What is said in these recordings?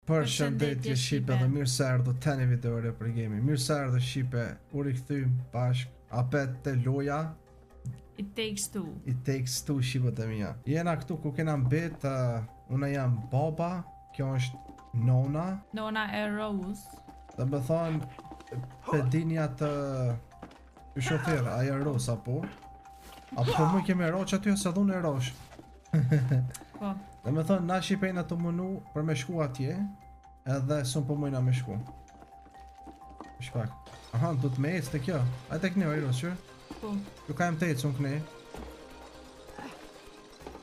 Përshëndetje Shqipe dhe mirë se erdhët te një video re për gaming. Mirë se erdhët Shqipe, u rikthym bashk apet te loja It Takes Two. It Takes Two Shqipët e mia. Jena këtu ku kena mbet, una jam baba, kjo është nona. Nona e Rose. Dhe më thonë, pedinja të shofer, aja Rose apo? Apo mu kemi roq aty ose dhune rosh? Po. Dhe me thonë, na Shqipejna të mënu për me shku atje, edhe sun po mujna me shku. Shpak. Aha, du të me ecë të kjo. A të këne o Iros, që? Po. Ju ka jem të ecë unë këne.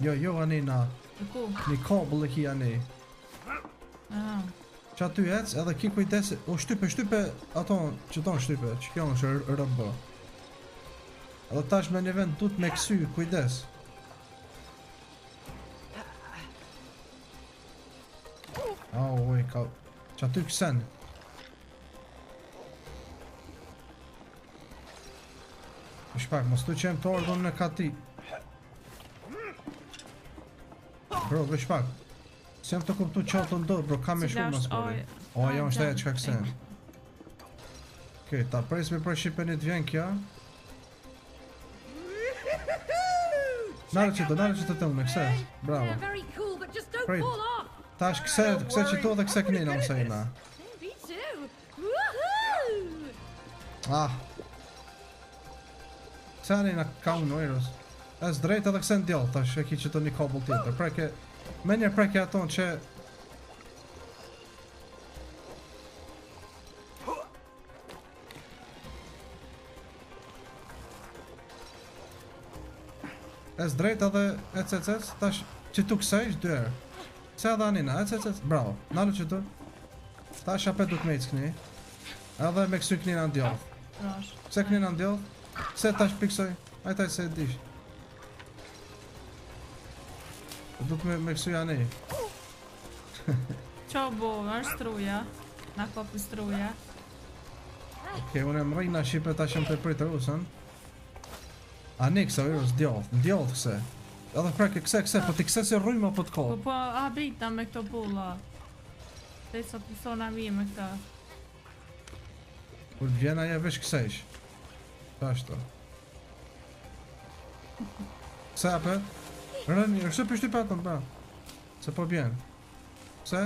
Jo, ane na. E ku? Një kabëll e ki ane. Ah. Që aty ecë, edhe ki kujdesi. O, shtype, ato që tonë shtype, që kjo është rëbë. Edhe tash me një vend du të me kësy, kujdes. Oj, ka... që aty kësen. Shpak, mos të qemë të ordon në kati. Bro, shpak. Se jam të kuptu që të ndodhë, bro, ka me shku mas kori. O, ajo është aja që ka kësen. Okej, ta presmi për Shqipenit vjen kja. Nare që të të unë, këse. Bravo. Prej. Tash këse që to dhe këse kënina më sejna. Ah. Këse anina ka unë ojrës. Es drejt edhe këse ndjallë tash e ki që të një kabull tjetër. Preke, me një preke aton që... Es drejt edhe ec, tash që tu kësejsh dyerë. Se edhe anina, ec, bravo, nalu që tu. Tash apet du të me icë këni. Edhe me kësy kënina ndjallë. Se kënina ndjallë? Se tash piksoj? Ajtaj se e dish. Du të me kësy ani. Qo bo, është struja. Na kopi struja. Okej, unë e më rejna Shqipe tash jem të pritë rusën. Ani kësa virus, ndjallë këse. Edhe preke këse, po t'i këse si rrujmë apo t'kollë? Po abrita me këto bulla. Dhe sa persona mi me këta. Kur vjen aja vesh kësejsh. Ta është to. Këse apet? Rëni, është për shty patën, bra. Se po vjen. Këse?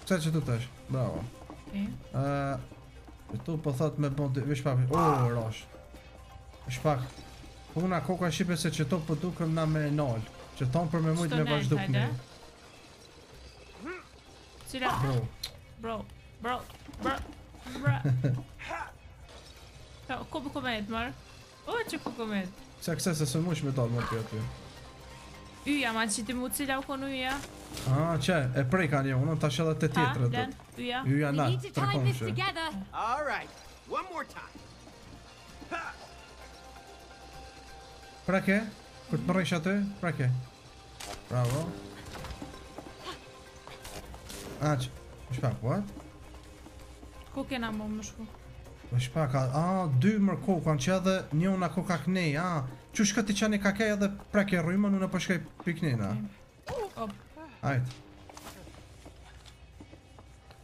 Këse që tu tash? Bravo. Tu po thot me bondi, vish papi. Rosh. Vish pak. Puna koka Shqipe se që to po dukëm na me nalë. Që tonë për me mujtë me vazhdu këni. Cila? Bro. Ku për komet, marë? O, që ku komet? Se këse se së mush me dalë më të aty. Yja, ma që ti mu cila u konë yja? Që, e prej ka një, unë tash edhe të tjetërë të. Yja? Yja na, të rekonëshë. Preke, kur të më rejsh aty, preke. Bravo. Shpak, what? Ku kena më shku? Shpak, dy mërë kokan që edhe një una koka kënej, që shka ti qani ka kej edhe preke rrujma, në përshkaj piknina. Ajt.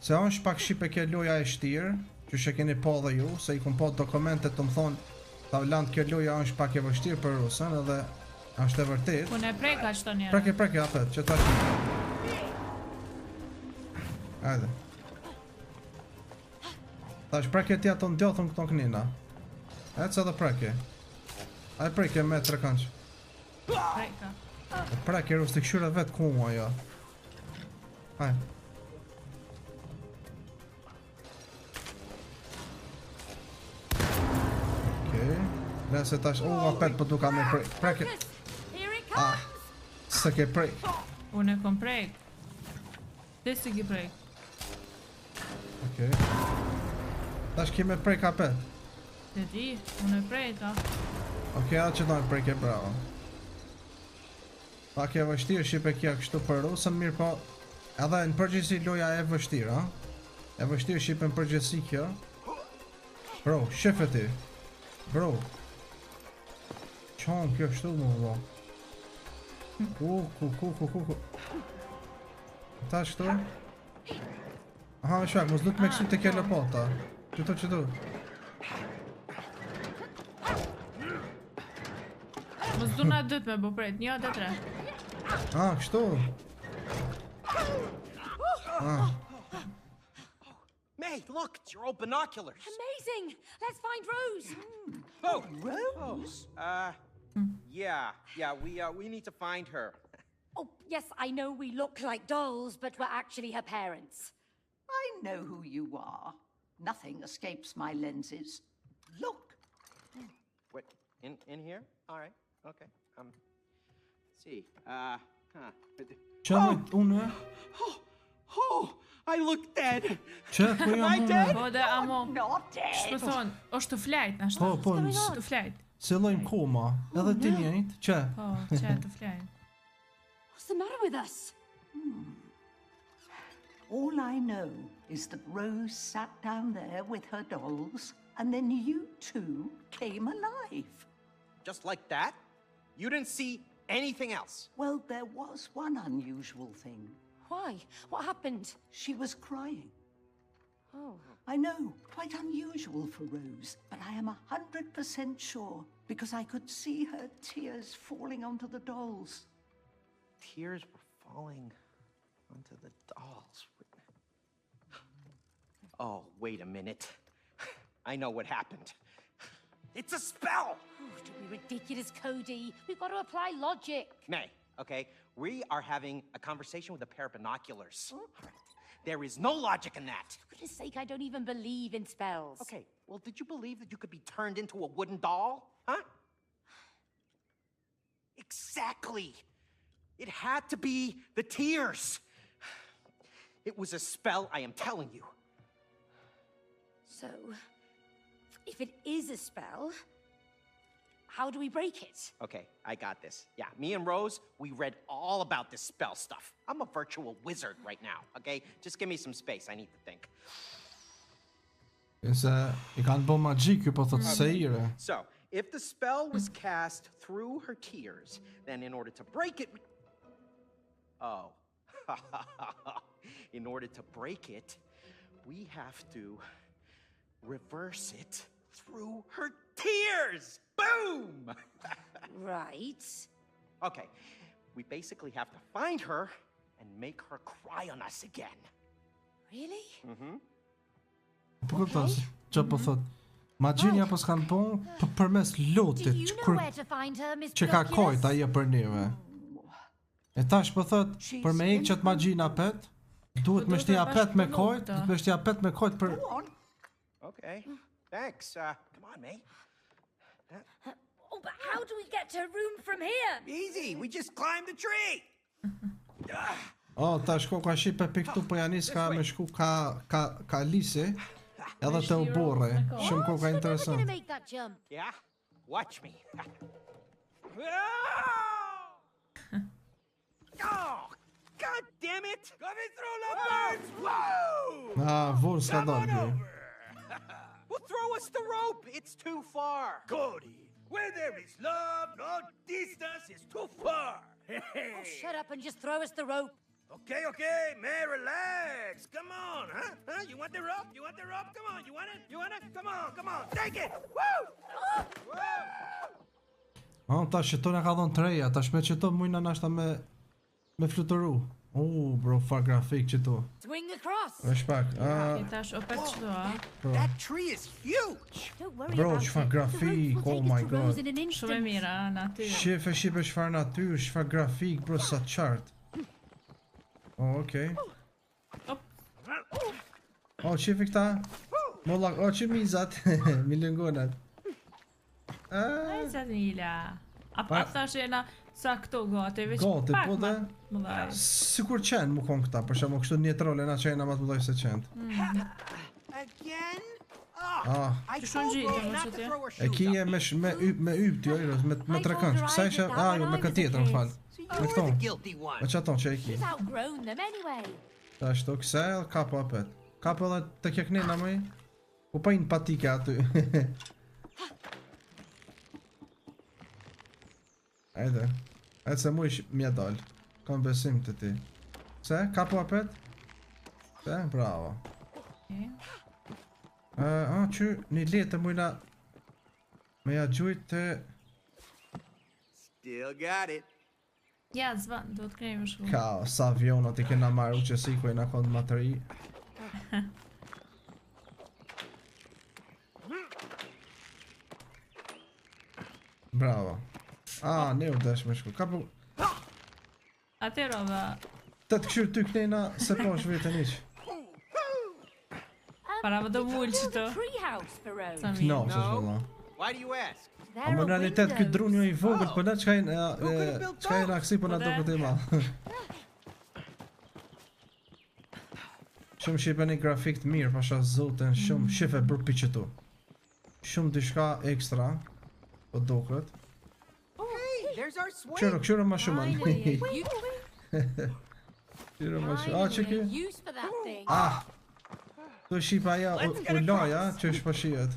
Se anë shpak Shqipe ke loja e shtirë, që shë keni po dhe ju, se i kun po dokumentet të më thonë ta vlant kjo loja është pak e vështirë për rusën edhe është e vërtet. Unë e preka qëto njëra. Preke, apet, që ta shumë. Ajde. Ta është preke tja të ndjothën këto kënina. Ecë edhe preke. Ajde preke me tre kanç. Preka. Preke rusë të këshyre vetë ku mua jo. Ajde. Nëse tash, apet për duka me preke. Se ke prek. Unë e kom prek. Dhe si ki prek. Okej. Tash ki me prek apet. Dhe di, unë e prek, Okej, atë që dojnë prek e bravo. Pak e vështirë Shqipe kja kështu për rusën, mirë po. Edhe në përgjithsi loja e vështirë, E vështirë Shqipe në përgjithsi kjo. Bro, shefe ti. Bro. Qonë kjo kështu më vë. Ku. Tash këtu. Aha, shak, mos du të me kësu të kelle pota. Qëtu. Mos du na dytë me bupret, 1, 2, 3. Ah, kështu. Ah. May, look, it's your old binoculars. Amazing! Let's find Rose. Oh, Rose? Yeah, we need to find her. Oh, yes, I know we look like dolls, but we're actually her parents. I know who you are. Nothing escapes my lenses. Look. What, in here? All right, okay. Let's see. Qëmë unë? Oh, I look dead. Që, ku jam Am I unë? dead? Po dhe amo, Not dead. shpë thonë, është të flajt, në Po, po, të flajt. se lojmë koma. Edhe ti njëjtë, që? Po, që të flajt. What's the matter with us? All I know is that Rose sat down there with her dolls, and then you two came alive. Just like that? You didn't see anything else? Well, there was one unusual thing. Why? What happened? She was crying. Oh. I know, quite unusual for Rose, but I am 100% sure because I could see her tears falling onto the dolls. Tears were falling onto the dolls. Oh, wait a minute. I know what happened. It's a spell! Oh, don't be ridiculous, Cody. We've got to apply logic. May, okay? We are having a conversation with a pair of binoculars. All right. There is no logic in that. For goodness sake, I don't even believe in spells. Okay, well, did you believe that you could be turned into a wooden doll? Huh? Exactly. It had to be the tears. It was a spell, I am telling you. So, if it is a spell, how do we break it? Okay, I got this. Yeah, me and Rose, we read all about this spell stuff. I'm a virtual wizard right now, okay? Just give me some space, I need to think. Se I kanë bo magjik, po thotë se ire. So, if the spell was cast through her tears, then in order to break it, oh. In order to break it, we have to reverse it through her tears. Boom! Right. Okay, we basically have to find her and make her cry on us again. Really? Po kuptos, që po thot, magjinja po s'kan po përmes Do lotit you që know kur where to find her, Miss që ka Binoculars? kojt ajo për neve. E tash po thot, për me ikë qëtë magjina pet, duhet me shtia pet me kojt, duhet me shtia pet me kojt për... Go on. Okay, thanks. Come on, May. Oh, but how do we get to her room from here? Easy, we just climbed the tree. O, ta shko ka shipe për këtu, po janis ka me shku ka lisi, edhe të u borre. Shumë ko ka We're never interesant. gonna make that jump. Yeah, watch me. Oh, God damn it! Coming through the birds! Whoa! Ah, vor s'ka dal kjo. Well, throw us the rope. It's too far. Cody, where there is love, no distance is too far. Oh, shut up and just throw us the rope. Okay, man, relax. Come on, huh? You want the rope? You want the rope? Come on, you want it? You want it? Come on, take it. Woo! Woo! Ah, tash që tona ka dhon treja, tash me që to mujna nashta me fluturu. Bro, far grafik që to. Swing across. Vesh pak. E tash opet qdo, a? That tree is huge. Don't worry Bro, about çfarë it. grafik, The rope will oh take my us to Rose God. in an Shumë e instant. mira, natyrë. Shipe çfarë natyrë, çfarë grafik, bro, sa qartë. Oh, okay. Op. Oh, shife këta. Molla, që mizat, mi lëngonat. Ai sa nila. Pa- A tash jena sa këto gati, veç Gati, pak po ma dhe. mëdhaj. Sikur qenë mu kon këta, për shembull kështu një trole na qenë ma të mëdhoj se qenë. Again? Oh, Ah, I Që told shumë Rose gjitë, not më to që throw her e shoes kije up. me yp ty, me trekënd. Kësa ishe, jo, me këtë tjetër, më fal. So you Me were këto. the guilty one. Me qaton që e ki. We've outgrown them anyway. Ta shto kësa, kapo apet. Kapo edhe të kjeknina mëj. Po pa inë patike aty. Ajde. Ajde se mu ish mja dal. Kam besim të ti. Se, kapu apet? Se, bravo. Okay. Që një letë mujna me ja gjujt të... Still got it. Ja, zvan, do të krejmë shumë. Ka, sa avionat i kena marru që si ku e na kondë materi. Bravo. Ne u desh me shku. Ka po... Ate rova. Të këshirë ty kënejna se po është vetën iq. Para më do mullë që të. Treehouse for Rose. Sa mirë. No, që shvëlla. Why do you ask? A më në realitet këtë drun jo i vogël, për në qka e në aksi për në do këtë i ma. Shumë shipe një grafik të mirë, pasha zoten, shumë shife bërë piqetu. Shumë dishka ekstra, po do këtë. Hey, there's our swing. Këshyro ma shumë anë. Këshyro ma shumë. Që ki? Use for that thing. Të shipa ja u laja që është pashijet.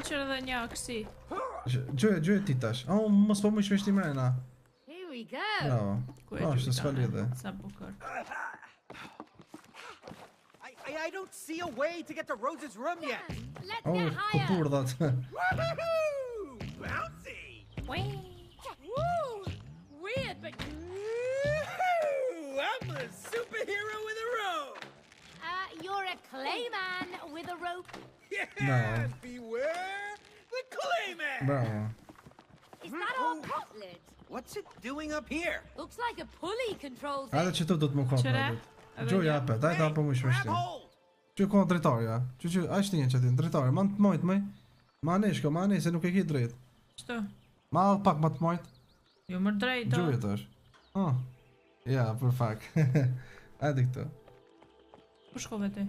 Qërë dhe një aksi. Gjoje ti tash. Mos po më shpeshti mrena. Here we go. Bravo. Është s'ka lidhe. Sa bukur. I don't see a way to get to Rose's room yet. Let's get higher. Kupurdhat. Woohoo! Bouncy! Woo! Weird, but Woohoo! I'm a superhero with a rope! you're a clay man with a rope. Yeah! Beware the Clayman! Bravo. Is that our cutlet? What's it doing up here? Looks like a pulley controls Edhe it. që të do të më kopë Qëre? në dit. Gjoja apet, ajta apo më shpeshti. Grab hold! Që konë drejtarja. Që ajtë një që ti, drejtarja. Ma të mojtë mëj. Ma neshko, ma ne, se nuk e ki drejt. Qëto? Ma pak ma të mojtë. Jo më drejt do. Gjoja të është. Ja, për fak. Ajde këtu. Ku shkove ti?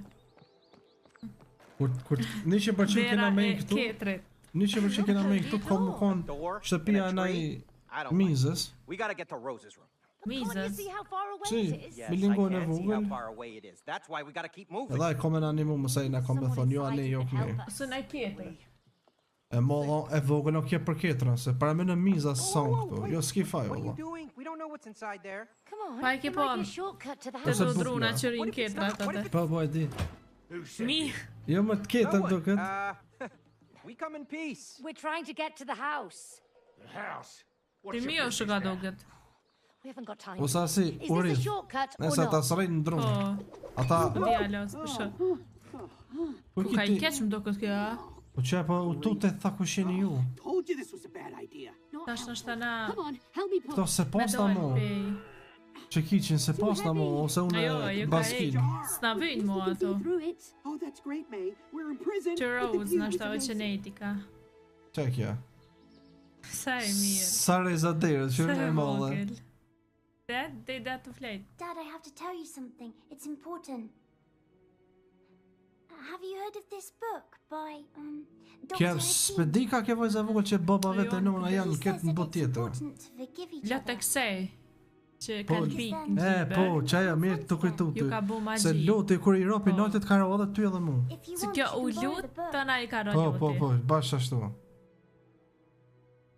Kur 100% kena me i këtu. Ketrit. 100% kena me i këtu, ka më konë Door? shtëpia In a naj tree? I don't like it. mizës. We gotta get to Rose's room. Can't you Mizës. see how far away Si. it is? Yes, Me I lingon e can see how vogël. far away it is. That's why we gotta keep moving. Edhe e kom e në animu mëse i në kom dhe thonë, jo ane, jo këmi. Së naj ketri. E modho, e vogël nuk je për ketra, se para me në miza son këtu. Jo, s'ki faj, What are you valla. doing? We don't know what's inside there. Come on. Pa e ke there might po. be a shortcut to the Të Ose house. do buk, druna ja. që rinë What if it's ketrat not? What if atë. Po, e di. Who said Mi. Jo më të ketër No do one. këtë. We come in peace. We're trying to get to the house. the house? Ti What's mi your është business ka now? doget. We haven't got time. Osa si, Is this a urit. shortcut or Nëse ata not? sërejnë në Po. drunë. Ata, Dialos, për shë. ku Ku ka i kiti? keq më do këtë kjo, a? Po që po u tute tha ku sheni ju. Told you this was a bad idea. Tash në shtana. Come on, help me pull. Këto se Me posta dojnë mo. pej. Që kiqin se posta mo, ose Ajo, unë ajo ka baskin. e. S'na vyjnë mua ato. Through it. Oh, that's great, May. We're in prison. Që but the Rose view në is shtave që amazing. netika. Që kja? Sa e mirë. Sa rezaderët, që Sa në e mëllë. vogël. Dhe da të flejt. Dad, I have to tell you something. It's important. Have you heard of this book by Dr. Kja Hakim? spedika ke vojza vogël që baba Ajo, vetë nona janë He këtë says në that botë it's tjetër. important to forgive each Lot e other. kësej. Që Po, kanë pikë në E, gjybe. po, qaja mirë të kujtu ty. Ju ka bu magji. Se loti kur i ropi Po. notit ka ro edhe ty edhe mu. If you Se want, kjo you u can borrow lut, the book. tëna i ka ro Po, po, luti. po, bashkë ashtu.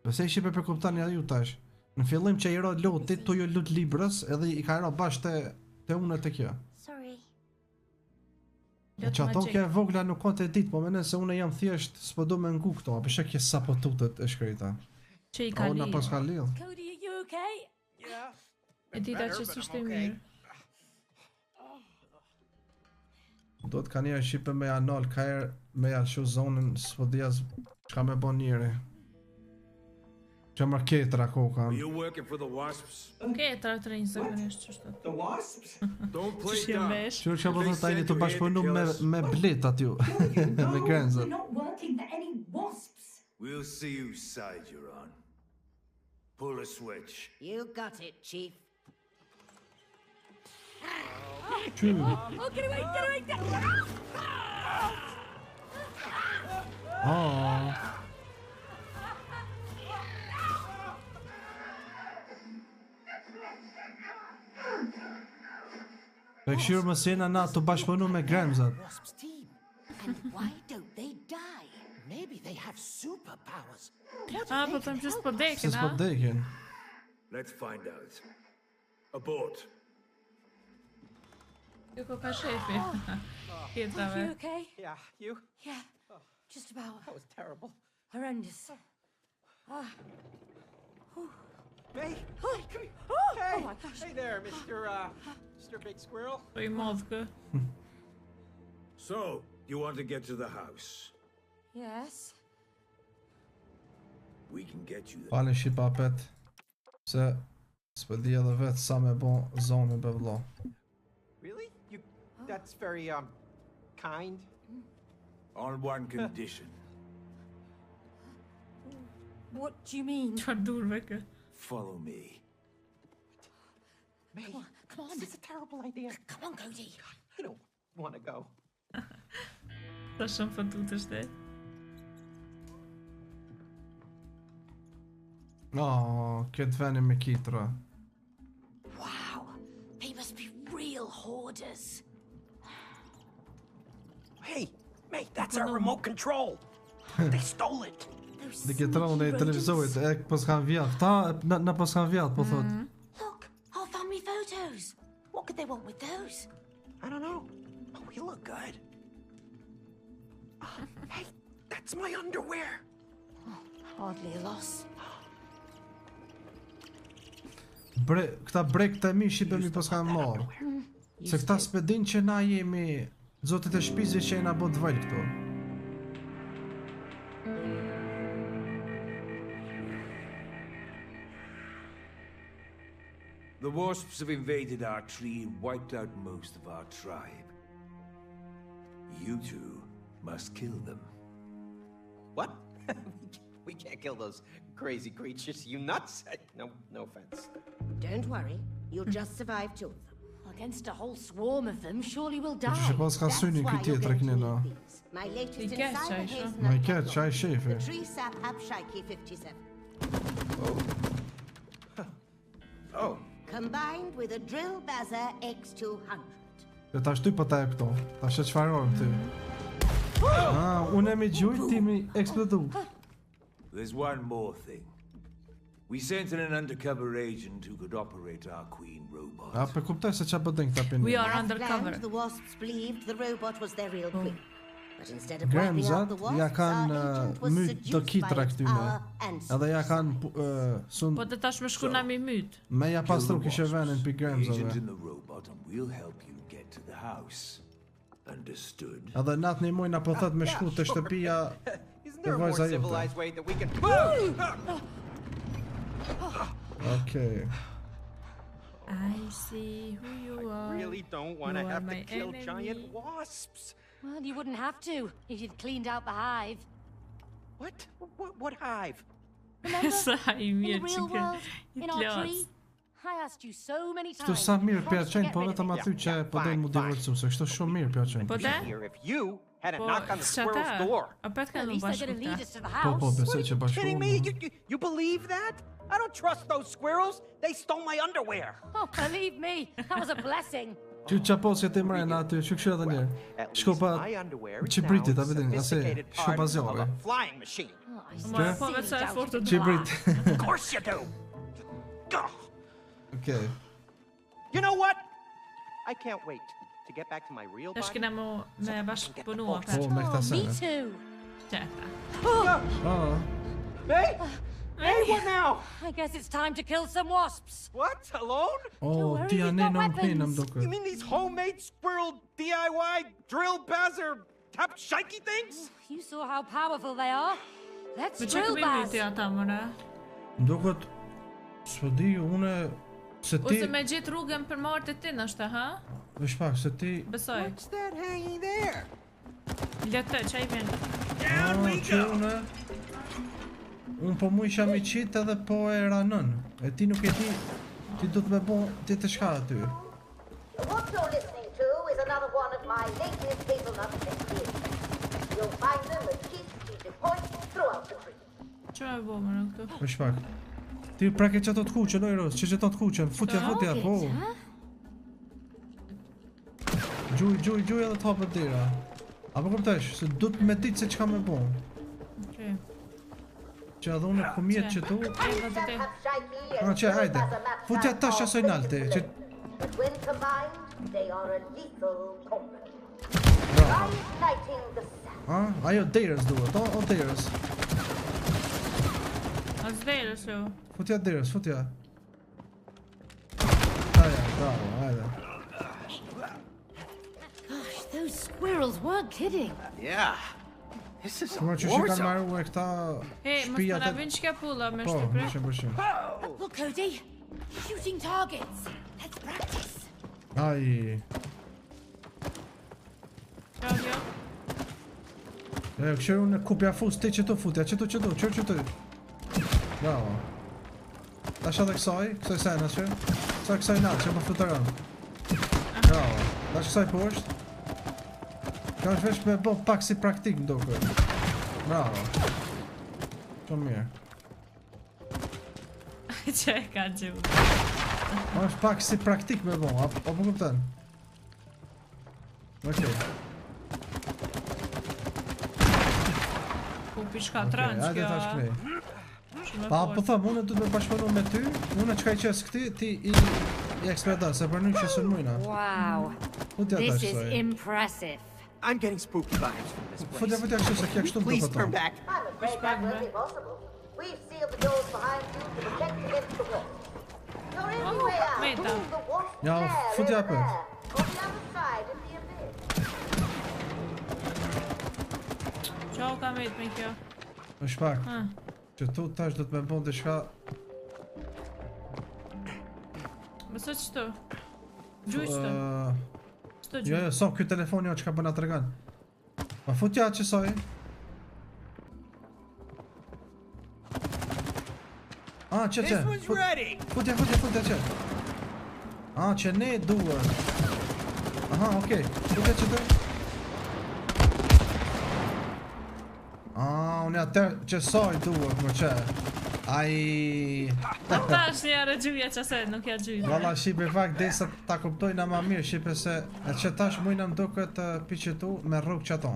Pse i shipe për kuptani ju tash. Në fillim që i ro lotit, tu ju lut librës, edhe i ka ro bashkë te unë të kjo. Sorry. Lot Që ato magjik. ke vogla nuk ka të ditë, po mene se unë jam thjesht s'po do me ngu këto, apo shek sa po tutet e shkrita. Që i ka A unë li. pas ka lidh. Cody, are you okay? Yeah. E dita që s'ishte mirë. Do të ka një shqipe me anal, ka erë me alëshu zonën, s'po dhja çka me bon njëri. Që më ketra koka. Are you working for the Wasps? Ketra të rinjë zakonisht që shtot. The wasps? Don't play Që dumb. vesh. Qërë që po thot tajni të bashkëpunu me blit atju. Me grenzët. not working for any wasps. We'll see whose side you're on. Pull a switch. You got it, Chief. Qy, Oh, get away, get away, get away! e këshirë më sena na të bashkëpunu me grenzët. Wasp's team. And why don't they die? Maybe they have superpowers. A, po të më që s'po Se dekin, s'po a? dekin. Let's find out. Abort. Jo ko ka shefi. Pjetrave. You okay? Yeah, you? Yeah, just about. That was terrible. Horrendous. May? Oh, Come here. oh Hey! my gosh. Hey there, Mr. Big Squirrel. Po I madh kë. So, you want to get to the house? Yes. We can get you there. Falin shqipapet. Se s'po di edhe vetë sa me bon zonën be vëlla. Really? That's very, kind. On one condition. What do you mean? Çfarë durve kë? Follow me. May, Come on. this is a terrible idea. Come on, Cody. I don't want to go. Ta shumë fëtutësht e. Këtë veni me kitra. Wow, they must be real hoarders. Hey, May, that's our remote control. They stole it. Dhe këtë rënë e televizorit, e pas kanë vjat. Këta në pas kanë vjat, po thot. Look, our family photos. What could they want with those? I don't know. But we look good. Hey, that's my underwear. Hardly a loss. Këta brekët e mi shqipemi pas kanë marrë. Se këta s'pedin që na jemi zotit e shpizit që jena bot dvajt këto. The wasps have invaded our tree and wiped out most of our tribe. You two must kill them. What? We can't kill those crazy creatures. You nuts? No offense. Don't worry, you'll just survive 2 of them. Against a whole swarm of them, surely we'll die. Që pas ka synin why këtë you're tjetër going to kënina. need these. My latest I in guess cyber I shall. hasten Ma I and ketë qaj shefi. the tree sap Abshaki 57. Oh. Combined with a drill bazzer X200. Dhe ta shty pëta e këto. Ta shë qfarorëm ty. Unë e mi gjujt, ti mi eksplodu. There's one more thing. We sent in an undercover agent who could operate our queen robot. Pe kuptoj se qa pëdën këta pini. We are As undercover. planned, the wasps believed the robot was their real queen. But instead of Gremzat wiping out the wasps, ja our kanë agent was myt do seduced kitra by këtyne. our ancestors. Edhe ja kanë sun Po të tash me shku nami myt. me ja Kill the pastru kishe wasps, venin pi the agent Gremzave. in the robot, and we'll help you get to the house. Understood? Edhe natë një mujna po thët me shku të shtëpia. Isn't there a more vajza jote. civilized way that we can... Okej. I see who you I are. really don't want to You are have to my kill enemy. giant wasps. Well, you wouldn't have to if you'd cleaned out the hive. What? What hive? Sa I In the mirë që real ke world, i in our plas. tree, I asked you so many Kështu times. sa mirë you promised to pja qenë, get po rid of vetëm it. aty që po dojnë mu divorcu, se kështu shumë mirë pja qenë. Po Be te? here if you hadn't Po knocked on the squirrel's çata. door. A pet At kanë least they're bashkë gonna lead us këta. to the Po, house. po, besoj që Kidding me? bashkë. You believe that? I don't trust those squirrels. They stole my underwear. Oh, believe me, that was a blessing. Që qaposja të mrena aty, që kështu edhe njerë. At Shko least pa my underwear is Qibritit, now a vedin, ase sophisticated shko part pa of zjore. a flying machine. Oh, I Ma po sincerely vetë sa e doubt fortë it. të Qibrit. Of course you do. Ugh. Okej. You know what? I can't wait to get back to my real Tash body. kena me bashkë punu Po, apet. me këta Oh, me sene. too. Qeta. Hey! Hey, what now? I guess it's time to kill some wasps. What? Alone? O, ti you've janë got në më kënë më weapons. duke. You mean these homemade squirrel DIY drill bazzer tap shaky things? You saw how powerful they are. Let's Me që drill këmi baz. myti ata mëre? Më duket, s'po di, une, se ti, Ose me gjithë rrugën për marrë të ti nështë, ha? vesh pak, se ti, Besoj. What's that hanging there? Letë, qaj vjen. Down we që go! unë po mu isha mi qitë edhe po e ranën. E ti nuk e di, ti du të me bo, ti të shka aty. What you're listening to is another one of my latest hazelnut techniques. You'll find them at key strategic points throughout the tree. Që me bo më në këtu? Vesh pak. Ti prake që ato të kuqen, ojros, që të kuqen, futja, po. Gjuj edhe të hapët dira. Apo këptesh, se du të me ditë se që ka me bo. Okej. Që edhe unë ku mjetë që tu. Që, hajde. Futja tash asoj nalte. But when combined, they are a lethal combo. Bravo. Igniting the sound. Ajo derës duhet, o derës. A zderës jo. Futja derës, futja. Aja, bravo, hajde. Gosh, those squirrels weren't kidding. Yeah. This is a Kur që war kanë zone. marrë e këta Hey, mos shtëpia më na vjen çka pulla me Po, shtëpi. 100%. Look, Cody. Shooting targets. Let's practice. Ai. Jo. Kështu unë kupja fus ti që tu futja, që tu. Bravo. Tash edhe kësaj sena që. Kësaj na që po fluturon. Bravo. Tash kësaj poshtë. Kjo është vesh me bo pak si praktik ndokur. Bravo. Shumë mirë. Që e ka gjuhë. Është pak si praktik me bo, apo po kupton? Okej. Kupi shkatran Hajde kjo. tash knej. Shumë e Pa, fortë. po thëm, unë du të me bashkëpunu me ty, unë që ka i qesë këti, ti i ekspedon, se për një që së mujna. Wow. Futja This tash is soj. impressive. I'm getting spooky vibes from this place. Futja kështu se kja kështu më Please të turn këto. back. I'm afraid that won't be possible. We've sealed the doors behind you to protect against the worst. Your only way out wait, through the wasp Ja, lair futja over apet. there, on the other side of the abyss. Qo ka met me kjo? Është pak, Ah. që tu tash do të me bon të shka... Mëso qëto? Gjuj qëto? Qëto Jo, gjuj? jo, so, kjo telefoni jo që ka bëna të regan. Ma futja që soj. Që. This one's ready. Futja që. Që ne duhet. Aha, okej. Futja që të. Unë atër që soj duhet më që. Ai. Tash një arë gjuja që se nuk ja gjuj. Valla shipe fakt desa ta kuptojna ma mirë shipe se e që tash mujna më duket të piqetu me rrugë që ato.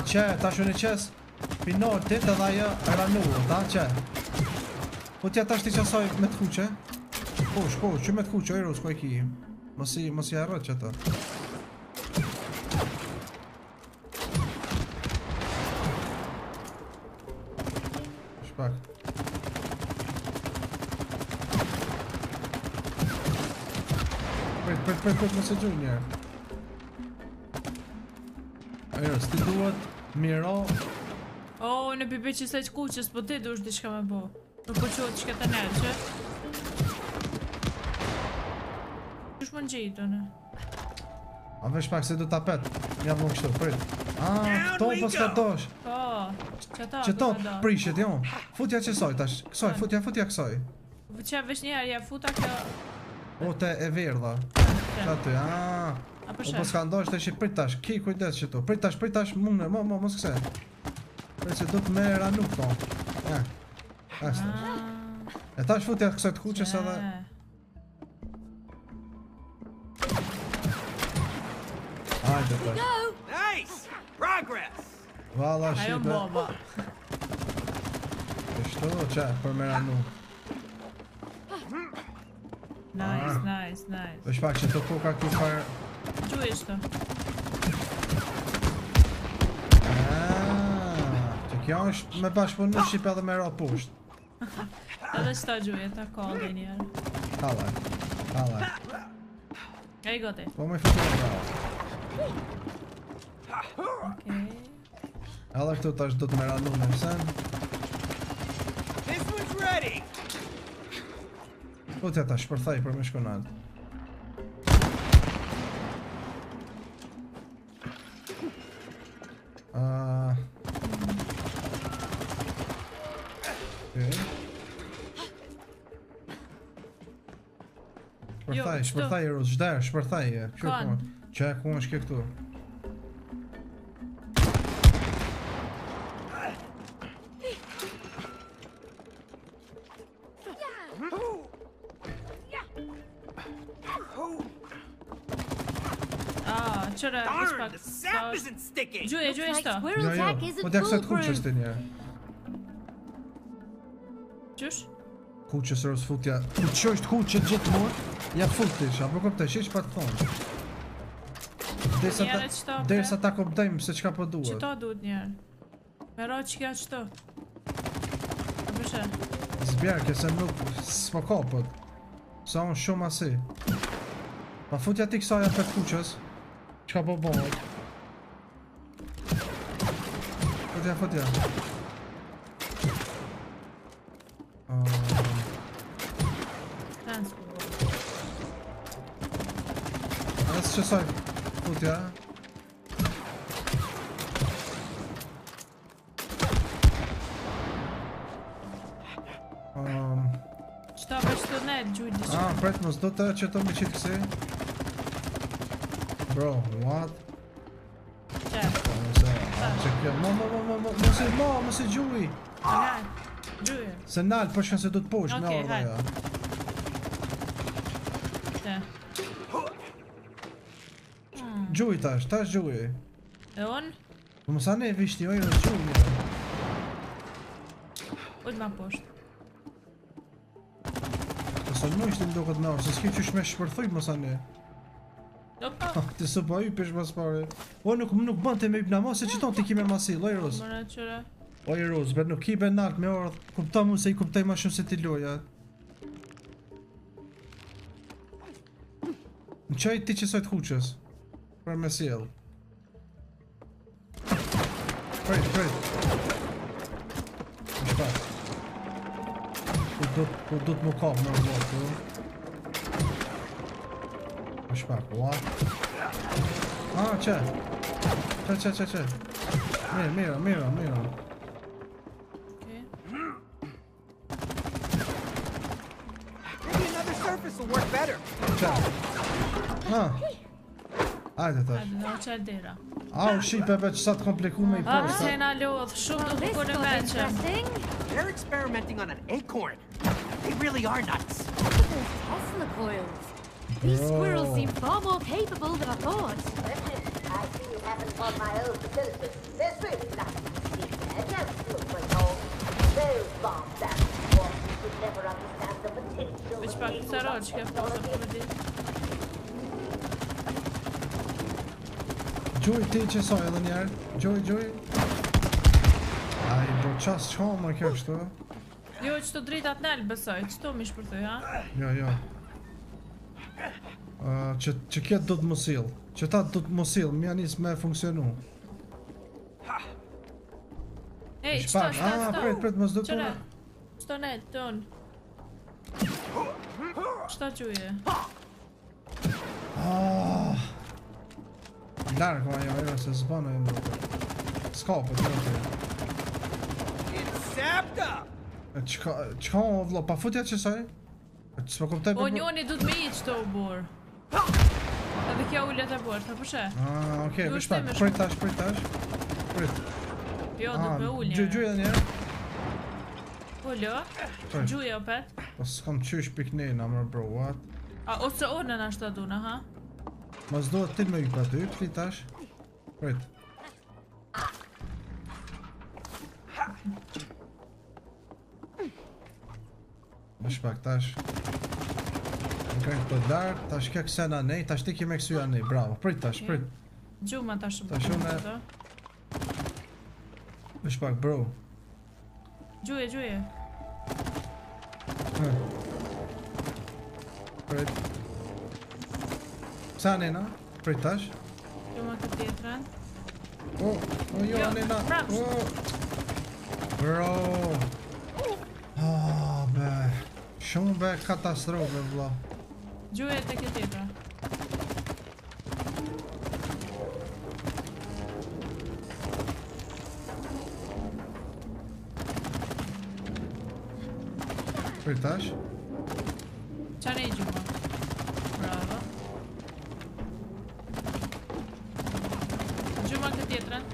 Që, tash unë i qes pinortit edhe ajo ranullë, ta që. Po tja tash ti qasoj me të kuqe. Po, që me të kuqe, ojru, s'ko i ki. Mos i arrët që ato. Shpak. Prit, mos e gjuj njerë. Ajo, s'ti duhet miro. Në pipi që se kuqës, po ti dush diçka me bo. Nuk po qohet që të nërë, që? Qysh më në gjitë, në? A vesh pak se du t'apet. Ja vëm kështu, prit. Këto po s'ka dosh. Po, që Që to prishet, jo. Futja që soj tash. Kësoj, futja kësoj. Që vesh njerë, ja futa kjo... O te e verdha. Që aty, Apo po s'ka ndosh të shi prit tash. Ki kujdes që tu. Prit tash, mune, mos këse. Prit se du të me ranu këto. Ja. Ashtë. E tash futja kësoj të kuqës edhe... Hajde tash. Nice! Progress! Valla Ajo shipe. boba. Kështu që, për me ranu. Nice. Vesh pak që të kuka kjo farë... Gjuj ishto. Që kjo është me bashkëpunu shipe edhe me ro pusht. Edhe qëta gjuj, e ta kodë njerë. Halaj. E i goti. Po me futur e bravo. Okej. Edhe këtu tash do të me ranu në mësen. This one's ready! Po të ta shpërthaj për me shkonat. Shpërthaj e rrës, zhder, shpërthaj e. Që e ku është ke këtu. qëre, Darn, the sap isn't sticking. Gjuje shto. Squirrel tack isn't Po t'ja kësa të kuqës foolproof. të njerë. Qysh? Kuqës rës futja. Kur që është kuqët gjithë mund, ja futish, apo këpte, shish pa të thonë. Njerë qëto, Derisa ta kopdejmë se qka po duhet. Qëto duhet njerë. Me ro që kja qëto. A përshë? Zbjerke se nuk s'po kapët. Sa unë shumë asi. Pa futja ti kësaja për kuqës. Qka po bëhet? Futja. Tens. Asë qësaj futja. Qëto për qëto ne, gjujt diqka. Pret mos do të që të me qitë kësi. Bro, what? Qe? Që kjo, mos i gjuj. Gjuje. Se nalë, për shkën se du të poshtë me Okej, orda ja. Qe? Gjuj tash gjuj. E unë? Po mos anë e vishti, ojë rës gjuj një. Ullë ma poshtë. Nëse më ishte ndo këtë nërë, se s'ki qysh me shpërthuj mos anë. Opa. Ti së pa ypish mas pare. O nuk bënd të me yp nama, se që tonë ti kime masil, ojë rës. Mëra qëre. Ojë rës, ber nuk kibe nalt me orë, kupta mu se i kuptaj ma shumë se ti loja. Në qaj ti që sojt kuqës. Për me sjell. Prit. Në shpat. Ku du të mu kapë më rëllot, tu. Në shpat, what? Që. Mira. Okej. Maybe another surface will work better. Që. Ajde tash. Hajde, në qëllë dera. Au, shipe për që sa të kompliku me i posta. Se na lodh, shumë do të This kone got meqëm. interesting. They're experimenting on an acorn. They really are nuts. Look at those Tesla coils. These Bro. squirrels seem far more capable than I thought. I see you haven't on my own facility. There's really nothing to see there. Just look for home. Those bomb battles you could never understand the potential. Veç pak të sarot që ke fosa për me ditë. Gjuj ti që soj edhe njerë. Gjuj. Ai, bro, qas që më kjo kështu. Jo, që të dritat nalë besoj, që të mi shpërthuj, ha? Jo. Që kjetë do të mosil. Që ta do të mosil, mja njës me funksionu. Ej, qëto. Prit, mos do Qëre? të... Qëto ne, ton. Qëto gjuje? Largo ajo, se zbano e më. S'ka për të të. It's sapped up. Qka o vlo, pa futja që saj? S'pa kuptaj O për... njoni du të me i qëto u burë. Edhe kjo ullet e burë, të përshe? Okej, Ju vish pak, shtime prit tash. Prit. Jo, du të me ullë një. Gjuj edhe njerë. Ullo, gjuje opet. Po s'kom qysh piknejna, më bro, what? A, ose orën ashtë të duna, ha? Mas do të ti me ypa të yp, ti tash. Prit. Vish pak tash. Në kërën këtë dark, tash ke kësena nej, tash ti ki me kësuja nej, bravo. Prit tash, prit. Gjuma ta shumë. Tash unë... Vish pak, bro. Gjuje. Prit. Sa nena? Prit tash. Gjuma këtë tjetërën. Jo, nena. Bro. Be. Shumë be katastrofe, vla. Gjuje të këtë tjetërën. Prit tash. Qa ne i gjuma? Bravo. Gjuma këtë tjetërën.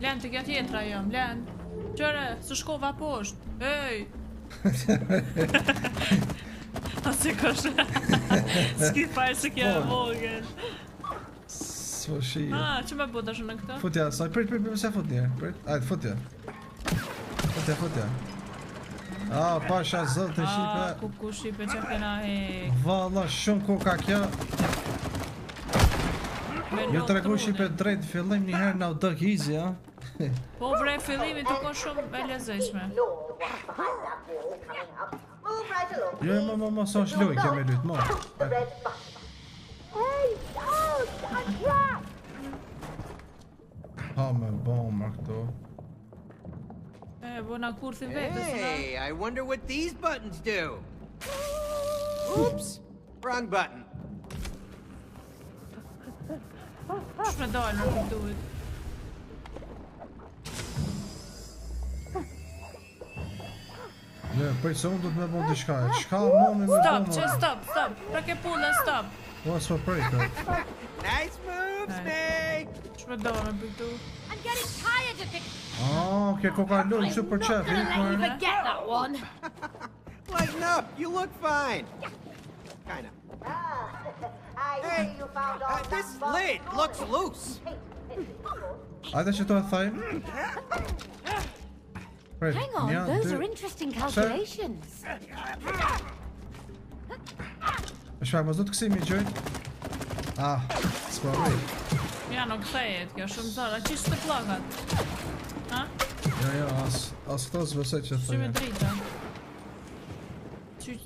Len të këtë tjetëra jam, len. Qëre, së shkova poshtë. Ej! A si kështë. S'ki fajë se kja e vogën. s'po shije. Që me bu tash në këtë? Futja, saj prit, se fut njerë, prit, ajtë, futja. Futja. Pasha zëllë të shipe. Kuku shipe që kena hek. Valla, shumë koka kja. Jo të regu shipe drejt fillim njëherë na u dëk easy, ha? Po bre, fillimi të kon shumë e lezetshme. Lord, what's behind that wall coming up? Move right along. Jo, ma, sa është loj kemi lyt, ma. The red button. Hey, don't! I'm trapped! Ha me bomba këto. Bona kurthin vetës, Hey, I wonder what these buttons do. Oops, wrong button. Shme dalë në të duhet. Jo, prej se unë du të me bon t'i shka. Shka mami me bomba. Stop. Pra ke pullën, stop. Po, s'po prej, kërë. Nice move, Snake. Shme dalë në të duhet. I'm getting tired of it. Ke koka lënë, që për qef, Gonna let you forget that one. Lighten up, you look fine. Kinda. I see you found all This lid looks loose. Ajde që to e thajmë. Hang on, those are interesting calculations. Shfaq, mos do të kësimi gjojt. S'po rrit. Ja, nuk thejet, kjo shumë zara. Qishtë të plakat? Ha? Jo, as këto s'besoj që Që me thajmë. drita.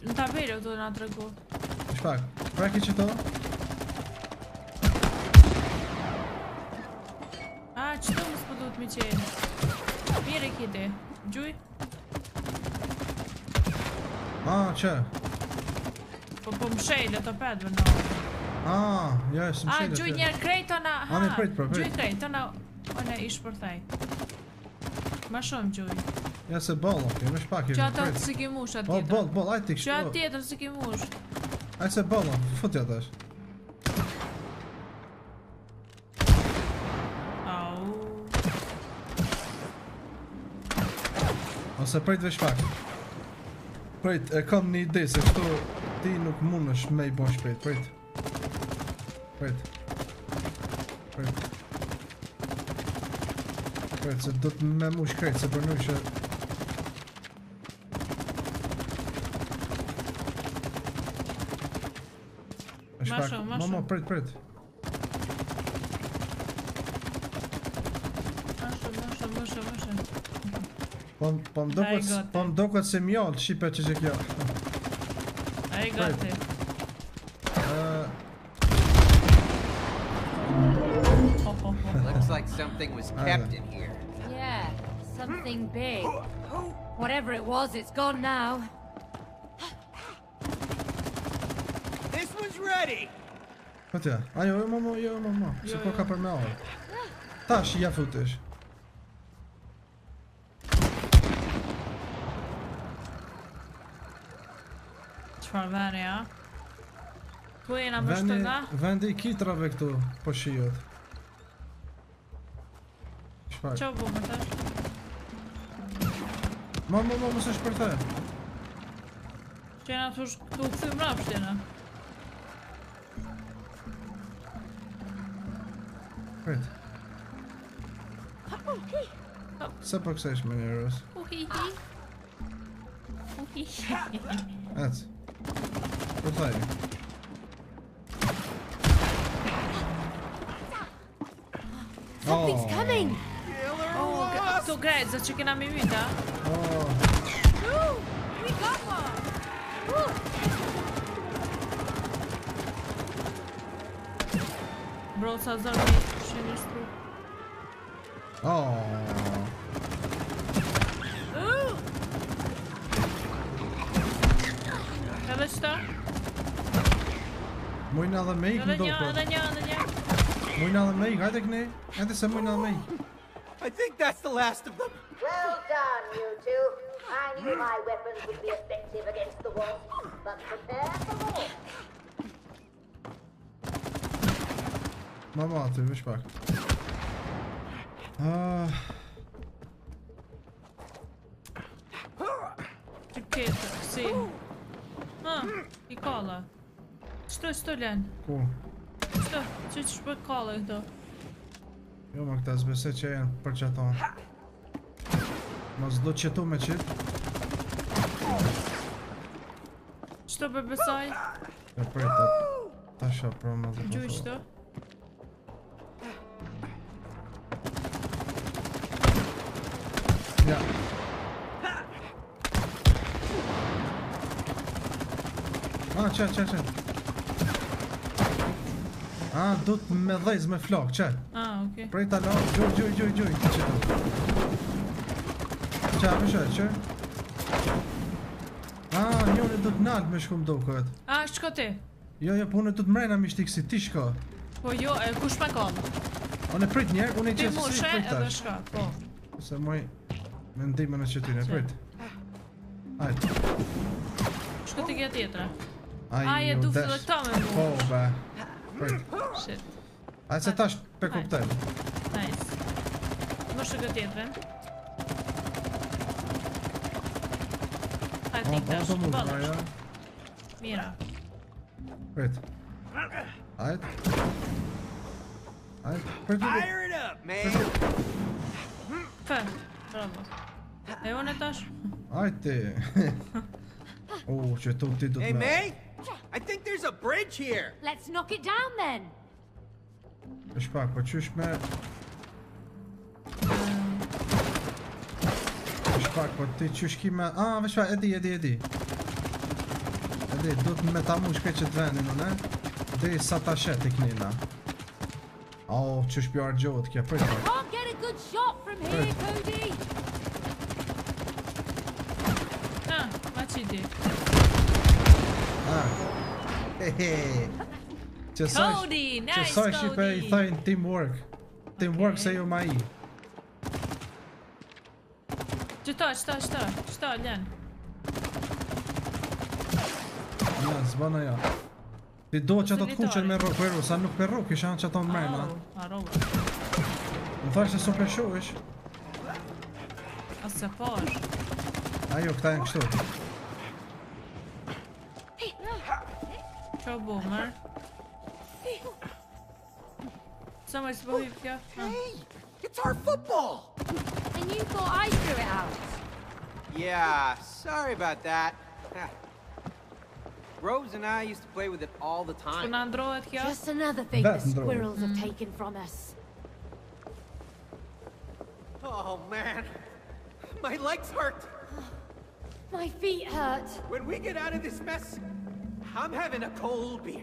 Në tabelë këto nga të regu. Shfaq, preki që to? Qëto më s'po duhet mi qenë. Mire kiti. Gjuj? Që? Po më shejle të pedve në. Jo, s'më shile. Gjuj njerë krejto na. Ne prit. Gjuj krejto na. One ish përthej. Ma shumë gjuj. Ja se bolo, me shpak Që ato të si ki mush atë tjetër. Bol, ajtë t'i Që atë tjetër si ki mush. Ajtë se bolo, futja tash. Ose prejt veç pak. Prejt, e kam një ide se këto ti nuk mund është me i bon shpejt. Prejt, se do të me mu shkrejt, se përnuj që... Ma shumë. Mama, prejt. Ma shumë. Po m'do këtë se mjallë shipe që kjo. A i gati. Looks like something was kept in here. Yeah, something big. Whatever it was, it's gone now. This one's ready. Këtja, jo, mama, se po ka për me orë. Tash, ja futesh. Qfar veni, a? Tu jena më shtënga? Vendi I kitrave këtu, po shiot. Shfaq. Qo bu më tash? Mama, mësë është për te. Që jena të këtu këthy mrapshtina. Prit. Se po kësesh me njerës. Ec. Për thaj. Something's coming. Këtu grejtë, që kena mi myta. We got one. Bro, sa zërë shenë shtru. Edhe qëta? Mujna dhe me ik Edhe ndo një. Mujna dhe me ik, hajde këne. Hajde se mujna dhe me ik. I think that's the last of them. Well done, you two. I knew my weapons would be effective against the wolf, but prepare for more. Mama aty, veç pak. Që ketër, kësi. I kalla. Qëto len? Ku? Shto, që shpët kalle këto? Jo më këta zbese që janë për qaton. Mos do të qetu me qit. Shto për besaj? E prejta. Tasha pra më dhe Gjuj shto? Ja. Që. Du të me dhejz me flok, që? Okej. Prej ta lo, gjuj, që, apëshoj, që? Njone du të nalë me shkum do këtë. Shko ti? Jo, po unë du të mrejna mishtik si ti shko. Po jo, kush me kam? Unë prit njerë, unë i Ti qesë si mushe prit edhe tash. shka, po. Se moj me ndime në qëtyre, prit. Ajtë. Shko ti kja tjetra. Aj, e du fëllë këta me mu. Po, be. Prit. Shit. Ajtë se tash pe kuptem. Nice. Më shko tjetëve. Hajtë tik tash, bëllë. Mira. Prit. Ajtë. Prit. Fire it up, man! Fë, bravo. E unë e tash? Ajtë. Që tu ti du Hey, të me... May? I think there's a bridge here. Let's knock it down then. Është pak, po qysh me... Është pak, po ti qysh ki me... veç pak, edi. Edi, du të me ta mu shkej që të vendin, në? Dhe sa ta shet i knina. Qysh pjo argjohet kja, prit. Can't get a good shot from here, Cody. Ma që ti? Cody, nice Që saj shqipe i thajnë teamwork. Teamwork se jo ma i. Qëta, len. Ja, zbana ja. Ti do që ato të kuqen me rrok veru, sa nuk per rrok isha që ato në mrejna. Më thash se su peshu ish. Asë pash. Ajo, këta e në kështu. Qa boomer? Sa më s'po hip kja? Hey, it's our football! And you thought I threw it out? Yeah, sorry about that. Rose and I used to play with it all the time. S'po na ndrohet kja? Just another thing the squirrels have taken from us. Oh man, my legs hurt. My feet hurt. When we get out of this mess, I'm having a cold beer.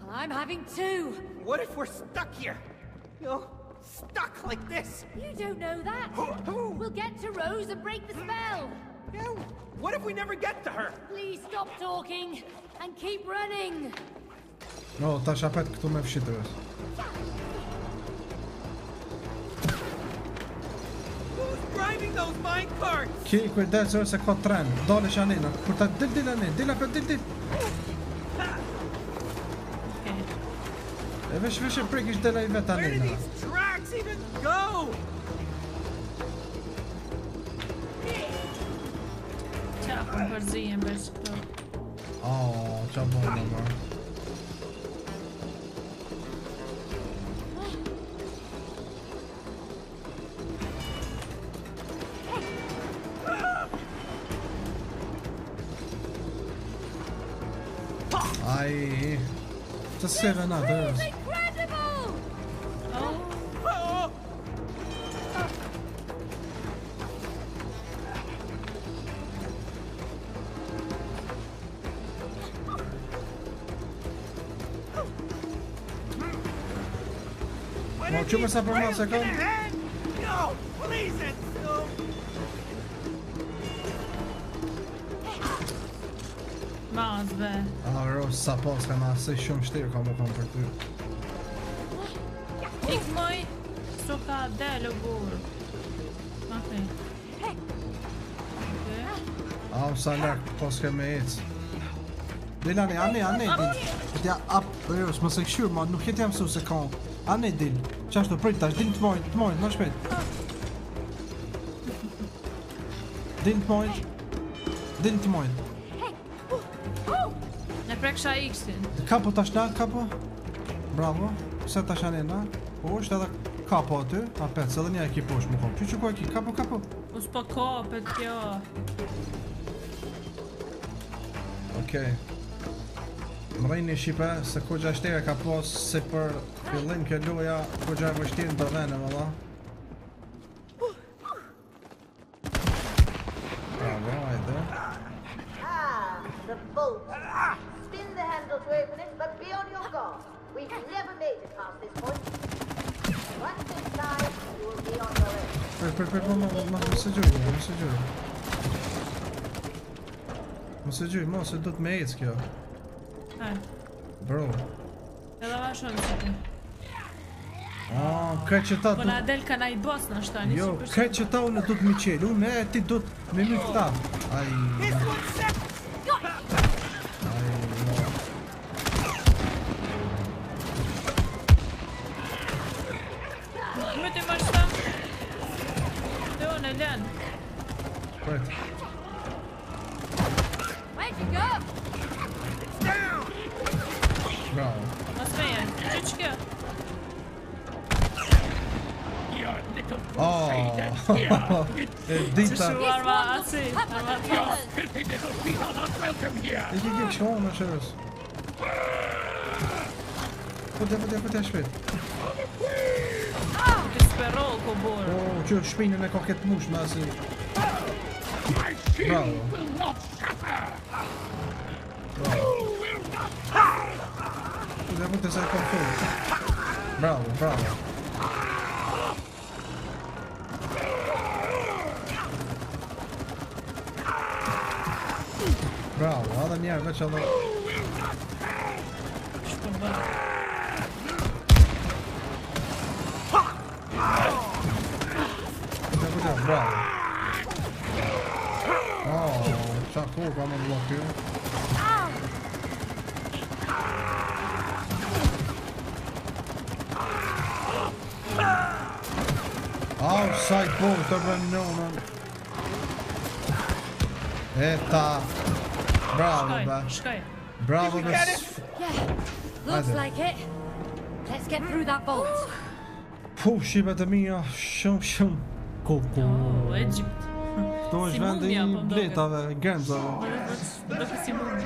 Well, I'm having two. What if we're stuck here? You know, stuck like this. You don't know that. We'll get to Rose and break the spell. Yeah, what if we never get to her? Please stop talking and keep running. No, ta shapet këtu me fshitërës. Who's driving those mine carts? Ki kujdes se ka tren, dole shanina. Kur ta dil anin, dil. E vesh e prekish dela I vet Where do anina. these tracks even go? Qa për përzijen bërës këto. Qa bona ma. Ai. Të seven others. Incredible! Ma që më sa për ma se kam? No, please, it's so... Mazve. Rose sa pas ka ma se shumë shtirë ka më kam për ty. Ik moj, so ka delë burë. Okej. Sa lak pas ke me ec. Dil ani, dil. Ja, Rose, më se këshur, ma nuk jetë jam su se ka. Ani, dil. Qashtu, prit tash, dil të mojnë, në shpet. Dil të mojnë. Ne preksha X-in. Kapo tash na, kapo? Bravo. Se tash anena. Poshtë edhe kapo aty. Apet, se edhe një e ki poshtë më kom. Që ku e ki? Kapo. U s'pa kapet kjo. Okej. Më rejnë një Shqipe se ku gja shtere ka pas se për fillim kjo loja ku gja e vështirë në të vene, valla. Bravo, hajde. The bolt. Spin the handle to open it, but be on your guard. We've never made it past this point. Once inside, you will be on your own. Më së gjyri, se du të me ecë kjo. Bro. Edhe vazhdon si ti. Krejt që ta Po na del ka na i boss na shtani. Jo, krejt që ta unë du të mi qelë. Unë e ti du të me mi këta. Me ti më shtam. Dhe unë e len. Krejt. Where'd you go? Bravo. Mas meje, që kjo? Dita. Që arma aci, arma ta. E ki këshon në shërës. Putja shpet. Ti sperol ko borë. Që shpinën e ka këtë mush me asi. Bravo. Putja se e kom full. Bravo. Bravo, edhe njerë veç edhe... Shpo bërë. Bravo. Qa kur ka më blok kjo. Outside ball të bënonën. Eta. Bravo, Shkaj. Bravo, Yeah, looks like it. Let's get through that bolt. Shqipe të mija, shumë. Koko. Egypt. To është vendi i bletave, genzave. Do si mund.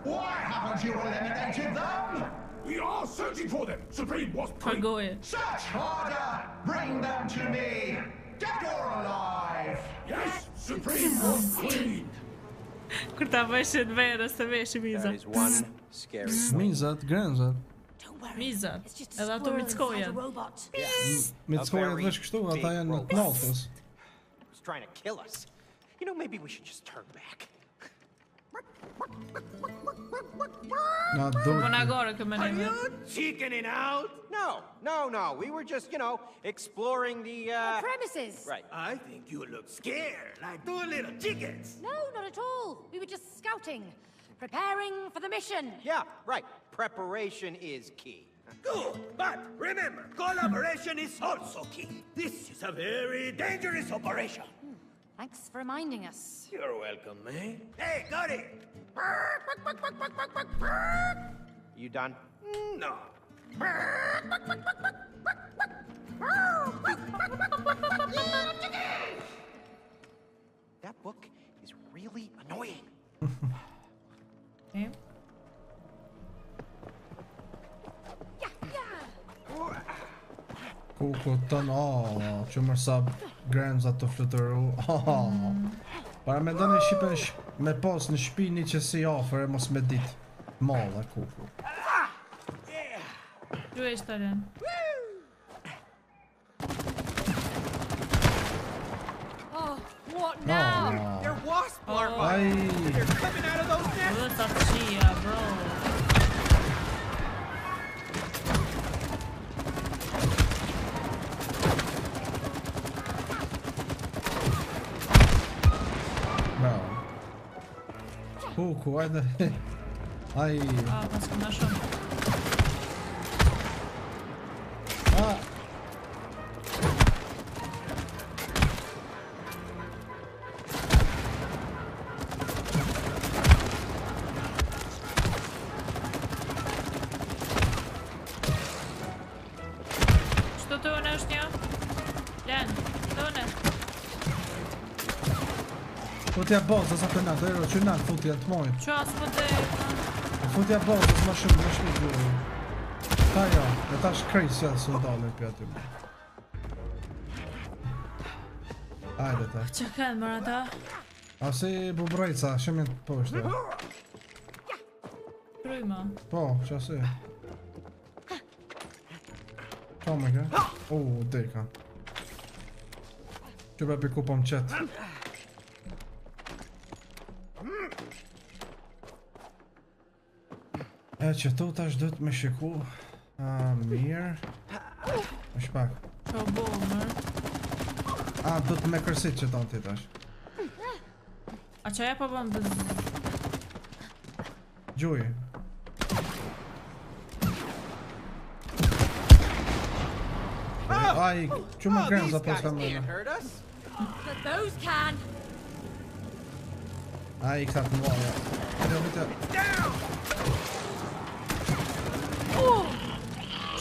Why haven't you eliminated them? We are searching for them. Supreme was Përgoje. Search harder. Bring them to me. Dead or alive. Yes, Supreme was clean. Kur ta veshët verës të veshë mizat. That is one scary point. Mizat, grenzat. Mizat. Edhe ato mitskojen. Mitskojen të vesh kështu, ata janë në të naltës. He's trying to kill us. You know, maybe we should just turn back. Buona gore che me ne Are you chickening out? No. We were just, exploring the Premises. Right. I think you look scared, like two little chickens. No, not at all. We were just scouting, preparing for the mission. Yeah, right. Preparation is key. Good, but remember, collaboration is also key. This is a very dangerous operation. Thanks for reminding us. You're welcome, man. Hey, got it. You done? No. That book is really annoying. Okay. Kuku tënë, që mërsa grenzat të flutëru. Para me ndoni Shqipen me pas në shpi një qësi afer e mos me dit. Malla, kuku. Ju e shtaren. Oh, what now? They're wasp larvae. Ai. They're coming out of those nests. Bro, ta qia, bro. Bravo. Kuku, ajde. Ai. Pas këna shumë. Futja boza sa të natë, ero që natë futja të mojt. Qa s'po të... Futja boza s'ma shumë, më shmi gjurë. Ta ja, e ta shkrejt se së ndale për aty. Ajde ta. Që kanë mërë ata? A si bubrejca, shumë jenë poshtë. Prujma. Po, që asi. Qa me ke? Deka. Që be piku po më qetë. E që tu tash dhët me shiku. Mirë. Më shpak. Qa bo, mërë? Dhët me kërsit që tonë ti tash. A që e po bëm bëzë? Gjuj. Ai, që më grenë za pas kamera. But those can. Ai, këta të mloja.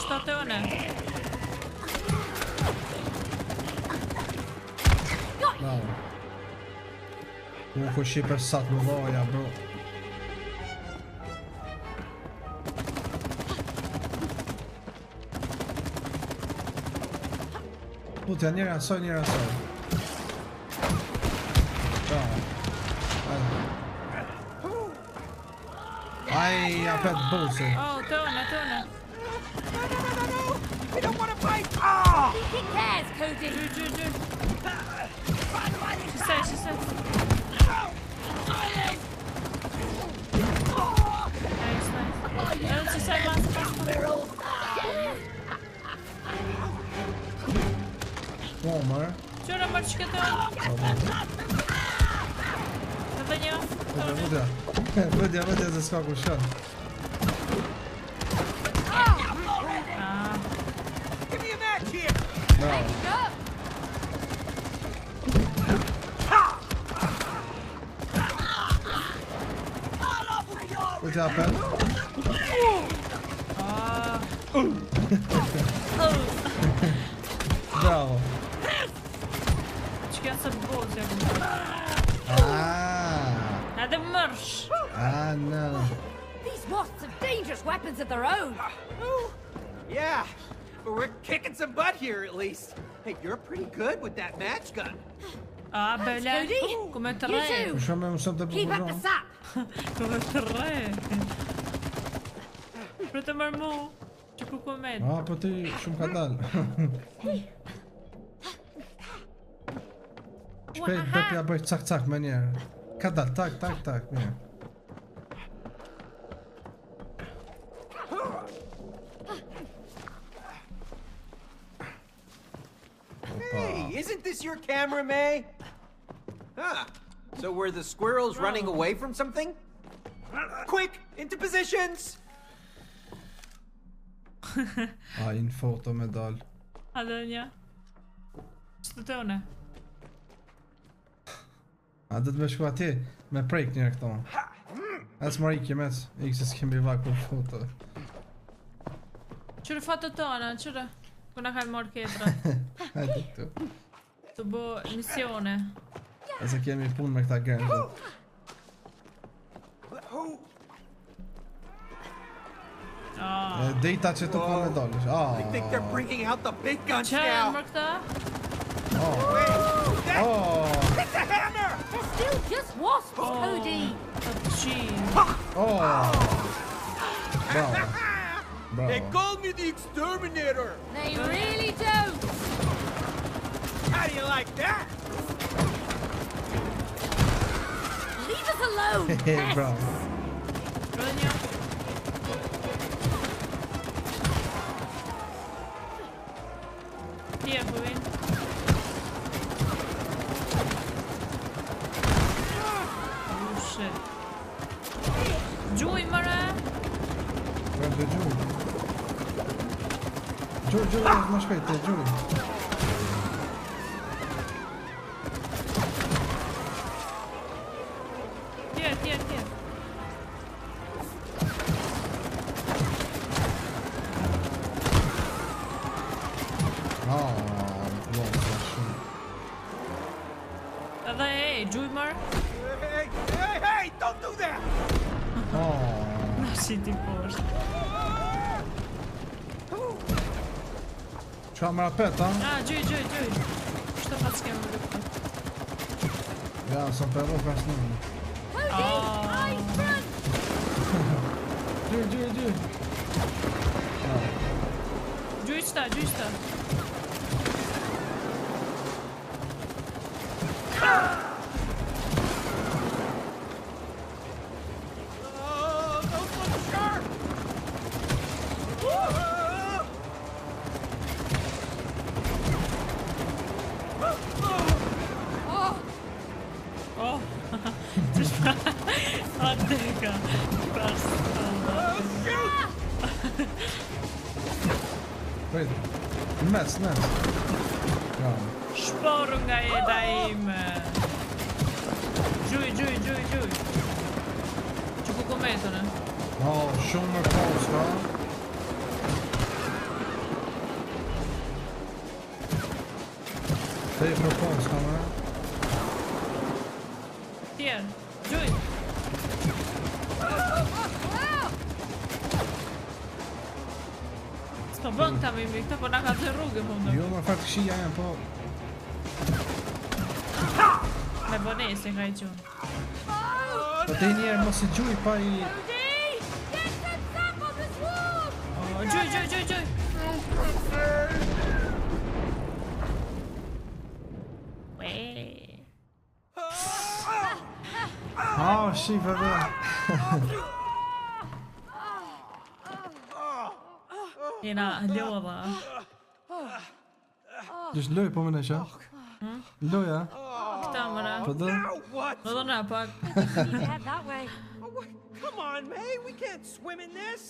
Shtate one. Bravo. Ku shipe sa të mloja, bro. Putja, njëra asoj, njëra asoj. Bravo. Ai, apet bullsi. Të one. We don't want to fight! He cares, Cody. She said. Nice. She said last. Mërë. Qëra mërë që këtë? Të dhe një? Vëdja se s'ka ku shën. Give me a match here! Bravo. Vëdja apel. Bravo. Që kënë se bëzë ja Edhe mërsh. No. These wasps have dangerous weapons of their own. Yeah, but we're kicking some butt here at least. Hey, you're pretty good with that match gun. Bele, ku me të re. Shumë më shumë të Keep up the përgjën. sap. Ku me të re. Për të mërë mu. Që ku ku me. Po ti shumë ka dalë. Shpejt Bepja bëjt cak me njerë. Ka dalë, tak, mirë. Hey, isn't this your camera, May? Huh. So were the squirrels running away from something? Quick, into positions! Në foto me dalë. A dhe një. Që të të une? A dhe të me shku atje, me prejk njërë këto. As marri kjemes, se s'kemi vakë për foto. Qërë foto të anë, qërë? Kuna ka marrë ketra. Hajde këtu. Të bo misione. Ase kemi punë me këta gërënjë. Dejta që të po me dollësh. I think they're bringing out the big guns Që e now. mërë këta? It's a hammer! They're still just wasps, Cody. Bravo. They called me the exterminator. They really don't. How do you like that? Leave us alone. Bravo. Tje, po vinë. Gjuj, mëre! Prende gjuj. Gjuj, ma shpejt, gjuj. Tje. Edhe gjuj, mëre! Hey! Don't do that! Na shiti poshtë. Qa më rapet, ha? Gjoj. Što pa s'kemë lukë? Ja, sam për roka s'nëmë. Gjoj. Gjujsta. Wait, mes. Ja. Shporu nga jeta ime. Gjuj. Që ku kometën, e? Shumë më pos, ka? Te i propos, ka më? Tjerë, gjuj. S'po bën këta mimi, këta po na ka të rrugë, po më. Jo, më fakt këshia janë, po... Me bonese ka i qunë. Po te njerë mos i gjuj pa i... Gjuj. Shifë dhe. Jena lodha. Just loj po më në qa? Loja? Këta mëra. Po dhe? Në dhe na pak. Come on, May, we can't swim in this.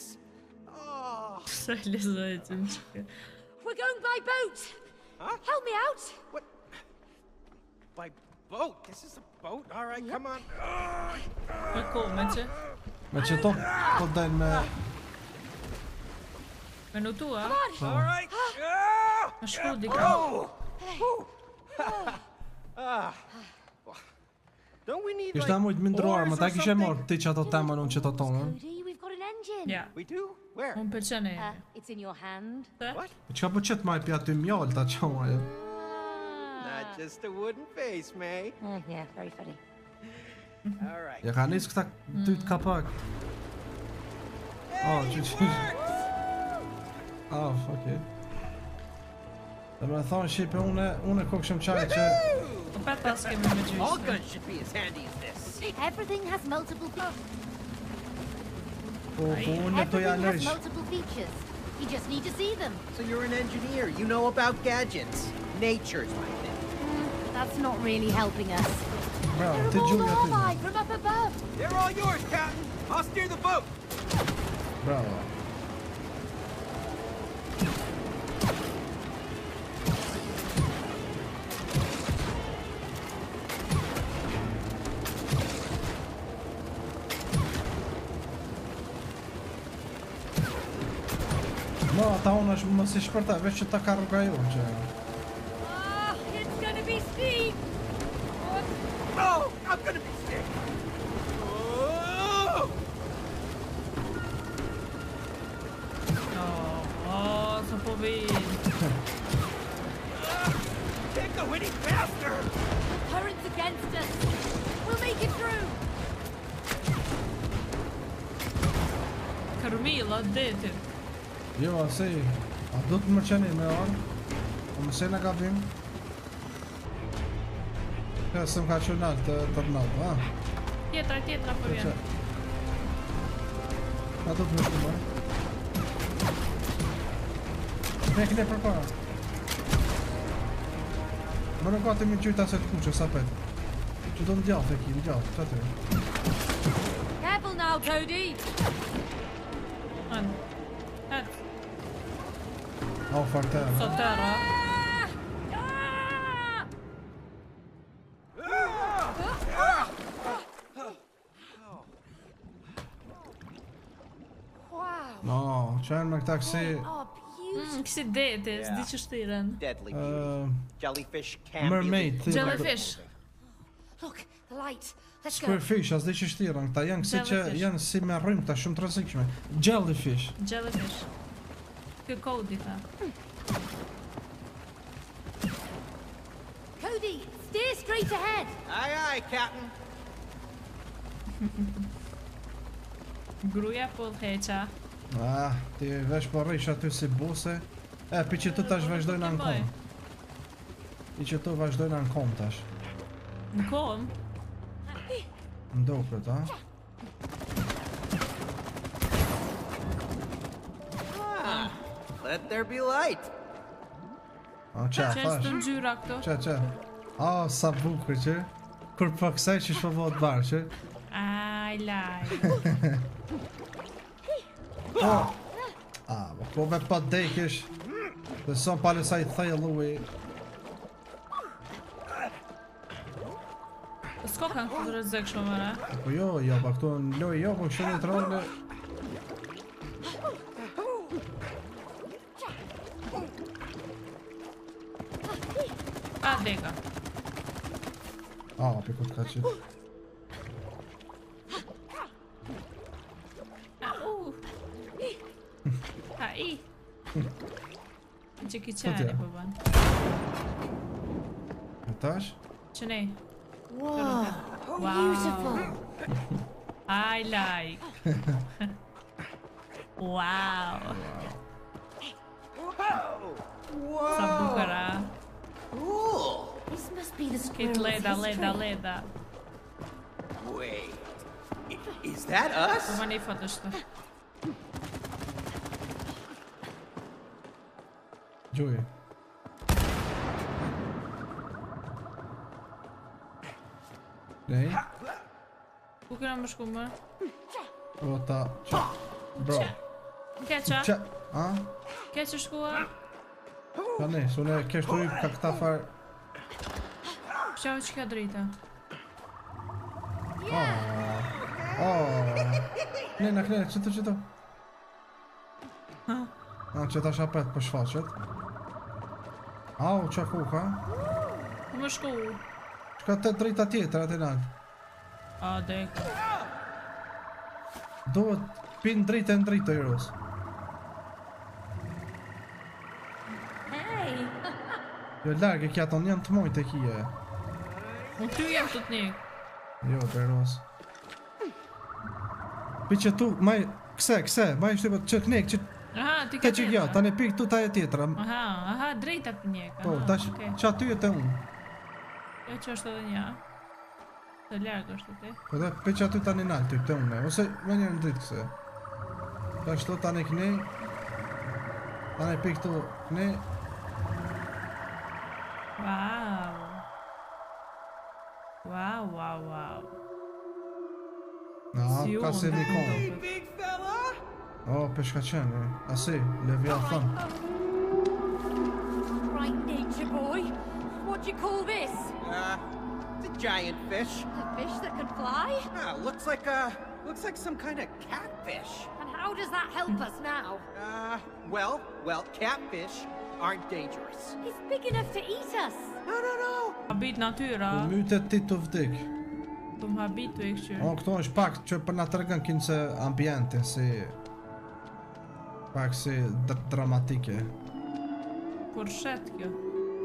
Sa lezoj të më qëke. We're going by boat. Help me out. What? By boat? This is a boat? All right, come on. Me ko, me që? Me që to dajnë me... Me nutua? All right. Me shku dika. Don't we need Ishte mujt mindruar, më ta kishe morë ti që ato temën unë që të tonën. We've got an engine. Ja. We do? Where? Unë pëlqen e. It's in your hand. What? Qka po qëtë maj pja ty mjallë ta qoma jo? Not just a wooden face, May. Yeah, very funny. All right. Ja ka nisë këta dytë kapak. Që. Okay. Dhe me thonë Shqipe, une kokëshëm qaj që... All guns should be as handy as this. Everything has multiple features. Everything has multiple features. You just need to see them. So you're an engineer. You know about gadgets. Nature's my thing. That's not really helping us. Bravo, They're all Armide from up above. They're all yours, Captain. I'll steer the boat. Bravo. No, ata unë është më si shpërta, veç që ta ka rruga ju që... It's gonna be steep! Oh, I'm gonna be sick! So po vinë. Can't go any faster! Current's against us! We'll make it through! Kërmila, detit. Jo, si, a do të më qeni me orë, o më sejnë e gabim. Ja, se më ka që nalë të nalë, a? Tjetra po vjen. A do të më shkumë, me këne për para. Më në gati mi gjujta se të kuqë, sa pet. Që do në djallë, Feki, në djallë, që aty. Careful now, Cody! Oh, fuck that. Sotterra. No, qenë me këta kësi... Kësi deti, s'di që shtiren. Deadly beauty. Jellyfish can Mermaid. Jellyfish. Look, the light. Let's go. Squarefish, as dhe që shtirën, këta janë kësi që janë si me rrymë, këta shumë të rrezikshme. Jellyfish. Jellyfish. Kë kodi tha. Cody, steer straight ahead. Aye, Captain. Gruja po dheqa. Ti vesh po rrish aty si buse. Pi që tu tash vazhdojnë në kom. Pi që tu vazhdojnë në kom tash. Në kom? Ndokët, ha? Let there be light. Qa Qenë të ngjyra këto? Qa. Sa bukur që. Kur po kësaj që shpo vot barë që. Aj, laj. Po me pa dekesh. Dhe son pale sa I thej lui. S'ko kanë këtë rrezek shumë mëra? Po jo, pa këtu në loj jo, po kështë një të rrëllë. A, deka. Për këtë ka qitë. Që ki qeni po ban. E tash? Që nej? Wow, beautiful. I like. Wow. Sa bukara. This must be the Kit squirrel's leda. Wait. Is that us? Po më një foto shtë. Gjuj. Nej. Ku kena më shku më? O ta... Qa? Bro. Keqa? Qa? A? Keqa shkua? Pa ne, s'une kesh të rrip ka këta farë... Qau që ka drita? Nena, qëtu. Që ta shapet për shfaqet. Qa kuka? Ku më shku? Qka të drita tjetër atë nalë. A, deka. Duhet pin dritë e ndritë, Heroes. Hey! Jo, largë kja ton janë të mojtë e kije. Unë ty jem të të një. Jo, Heroes. Pi që tu, maj, kse, maj shtypë që kënek, që... Aha, ti ka Ke që tjetra. kjo, tani pik tu ta e tjetra. Aha, drejta të njek. Po, tash, që aty e të unë. Jo që është edhe një. Të largë është të. Po dhe pe që aty tani nalë, ty të unë. Ose me njërë në dritë këse. Tash tu tani këni. Tani pik tu këni. Wow. Ka se një konë. Big fella? Peshka qenë, asi, Leviathan. Right, nature boy. What do you call this? It's a giant fish. A fish that can fly? Looks like some kind of catfish. And how does that help us now? Well, catfish aren't dangerous. It's big enough to eat us. No. Habit natyra. Mytet ti të vdik. Tu më habit të e këshyrë. Këto është pak që për nga të regën kinë se ambiente, si... Pak si dramatike. Por shet kjo.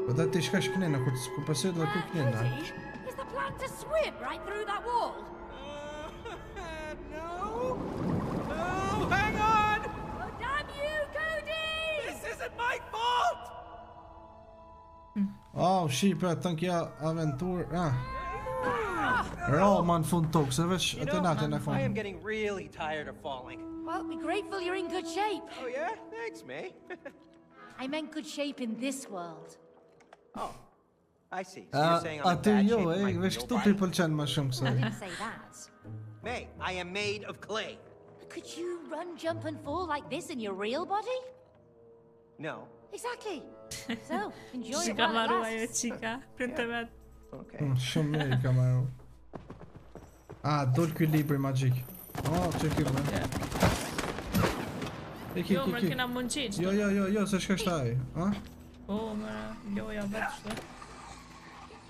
Po dhe ti shkash kënina, ku përsi dhe ku kënina. Cody, is the plan to swim right through that wall? No, hang on! Oh, damn you, Cody! This isn't my fault! Shqipe, të në kja aventur... Roman fund tokë, se veç e të natë në I am konë. getting really tired of falling. Well, be grateful you're in good shape. Oh yeah? Thanks, May. I meant good shape in this world. Oh, I see. So you're saying I'm in Aty bad jo, shape in my veç real këtu t'i body? pëlqen ma shumë I kësaj. didn't say that. May, I am made of clay. Could you run, jump, and fall like this in your real body? No. Exactly. So, enjoy Që it ka while it maru ajo lasts. qika. Për të vetë. Okay. Shumë me i ka maru. Dol ky libri magjik. Që kjo me. Jo, mërë kena mund qiqë. Jo, se shka shtaj. Po, mërë, loja vetë shtë.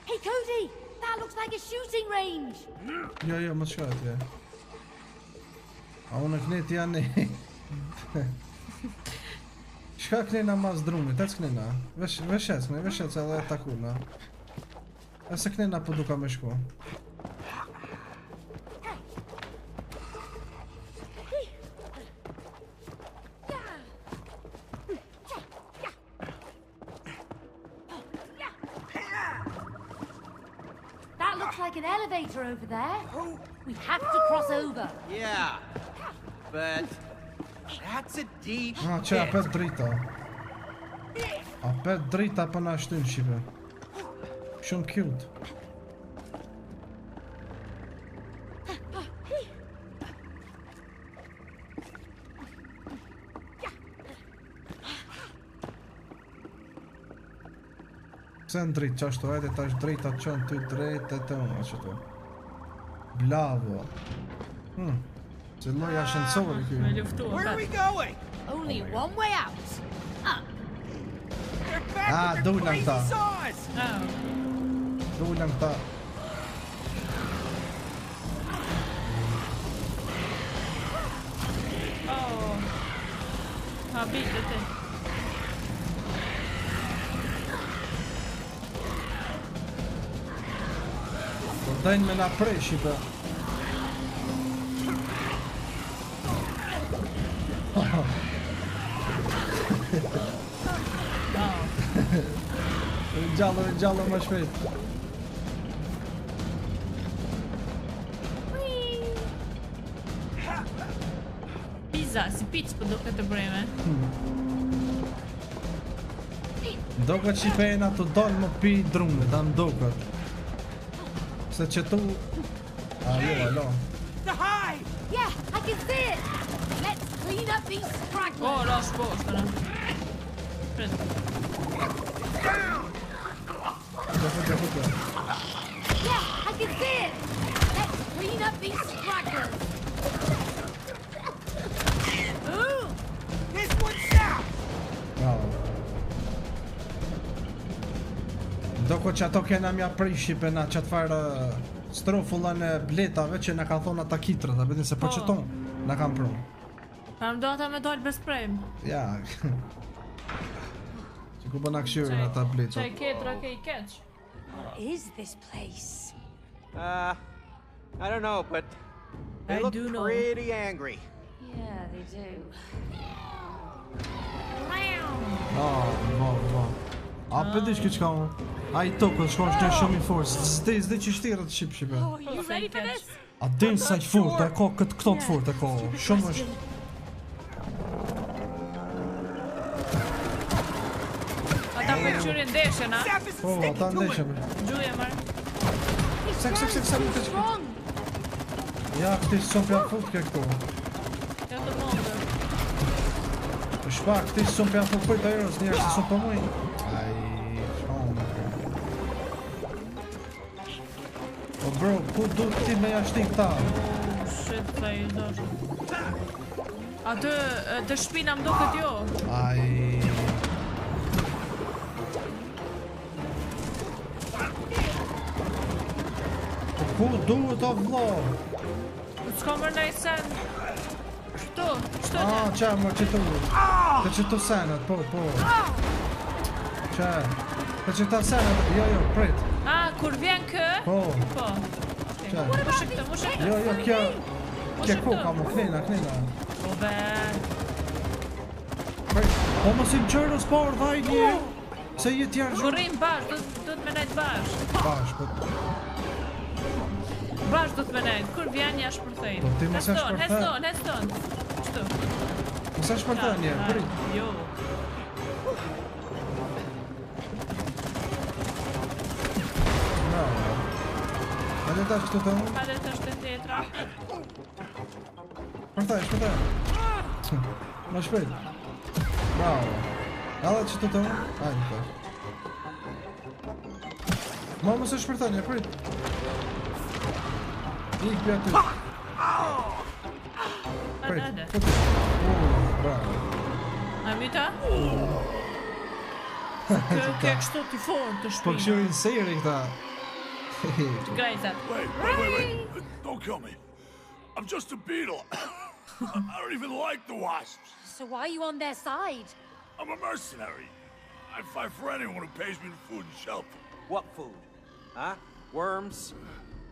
Hey, Cody! That looks like a shooting range. Jo, më shkoj atje. A unë kneti janë Shka knena mas drumit, ec knena. Veshec edhe takuna. E se knena po duka me shku. That looks like an elevator over there. We have to cross over. Yeah, but that's a deep Që pit. apet drita. Apet drita për na shtyn shipe. Shumë cute. Pse në dritë qashtu, ajde tash drita qënë ty drejt e të unë qëtu. Blavo. Se loja shëndësori kjo. Me luftu, Where are we going? Only one way out. Up. They're back with their dulem crazy ta. saws. Dullem ta. Ha bitë ti. Po dajnë me na prej shipe. Rinjallo më shpejt. Pizza, si pizza po duket të breme. Doket që i pejna të donë më pi drumit, ta ndoket. Se që tu... Alo. The hive! Yeah, I can see it. Let's clean up these stragglers. Oh, las posto, no? Preso. Yeah, I can see it. Let's clean up these stragglers. Ooh. This one's south! Bravo. Doko që ato kena mja prej shqipena që të farë strofullën e bletave që na ka thonë ata kitrë, dhe bedin se po që tonë na kam prunë. Pa më do ata me dojnë bez prejmë. Ja. Që ku bëna këshyrin ata bletët. Qaj ketra ke I keq. What is this place? I don't know, but they I look do know. pretty angry. Yeah, they do. Va. A pëdish këtë qka unë? A I tokët shko është shumë I forës. Zde që shtirët shqipe. Oh, you ready for this? A din sa I fort, e ka këto të fort, e ka. Shumë është. Ata për qyrin ndeshen, a? Po, ata ndeshen. Gjuja marë. Sek, Strong. ja, këti shumë pja fort ke këto. Ja të mundë. Po shpak, këti shumë pja fort pëjt aeros, njerë se shumë për muj. Po bro, ku du ti me jashtin këta? Shit, ta I doshë. Atë të shpina më do këtë jo. Po ku duhet o vlo? Po s'ka mërë nëjë sen. Shtu të. Qa më qëtu? Të qëtu senet, po. Qa? Të qëta senet, jo, prit. Kur vjen kë? Po. Qa? Më shikëtë. Jo, kja koka më, knena. Po be. Prit, po më si më qërë s'par, vaj një. Se jetë jarë Kur rrim bash, do të me nejtë bash. Bash, po. Bash do të me nejtë, kur vjen jash përthejnë. Po ti mos e shpërthejnë. Heston. Shtu. Mos e shpërthejnë një, prit. Jo. Hajde tash këtu të unë? Hajde tash të tetra. Shpërthej. Më shpejt. Bravo. Edhe që të unë? Hajde tash. Ma mos e shpërthej një, prit. Ik bja ty. Hajde. Bravo. A myta? Kë kështu t'i forë të shpina. Po këshurin sejri këta. Grejzat. Wait. Don't kill me. I'm just a beetle. I don't even like the wasps. So why are you on their side? I'm a mercenary. I fight for anyone who pays me food and shelter. What food? Huh? Worms?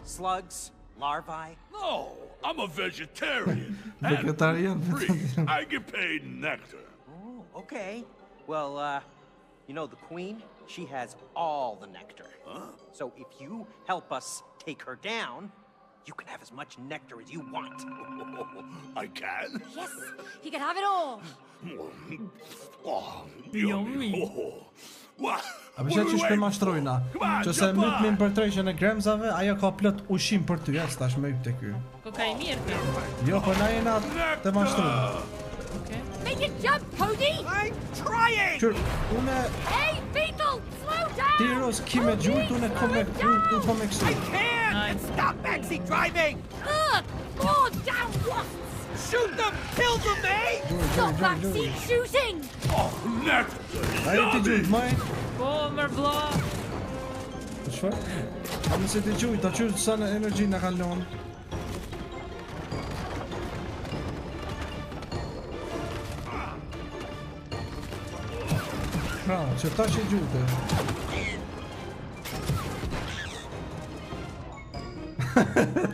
Slugs? Larvae? No, I'm a vegetarian. Vegetarian. Free. I get paid in nectar. Oh, okay. Well, you know the queen? She has all the nectar. Huh? So if you help us take her down, you can have as much nectar as you want. I can? Yes, he can have it all. Oh, Yummy. A përshë që shpe mashtrojna që se mytmin për trejshën e gremzave, ajo ka plot ushim për ty, jas tash me yp të ky. Ko ka I mirë kjo. Jo, po na jena të mashtrojna. Make it jump, Cody! I'm trying! Qër, une... Hey, Beetle, slow down! Tiros ki me gjujt, une ko me kësu. I can't! Stop backseat driving! Ugh! More damn wasps! Shoot them! Kill them, eh? Stop backseat shooting! Oh, nectar! Ajo ti gjujt, maj? Po, mër vla. Qëfar? A nëse ti gjujt, ta qyrë sa në energji në kanë lonë. Pra, që ta që gjujtë.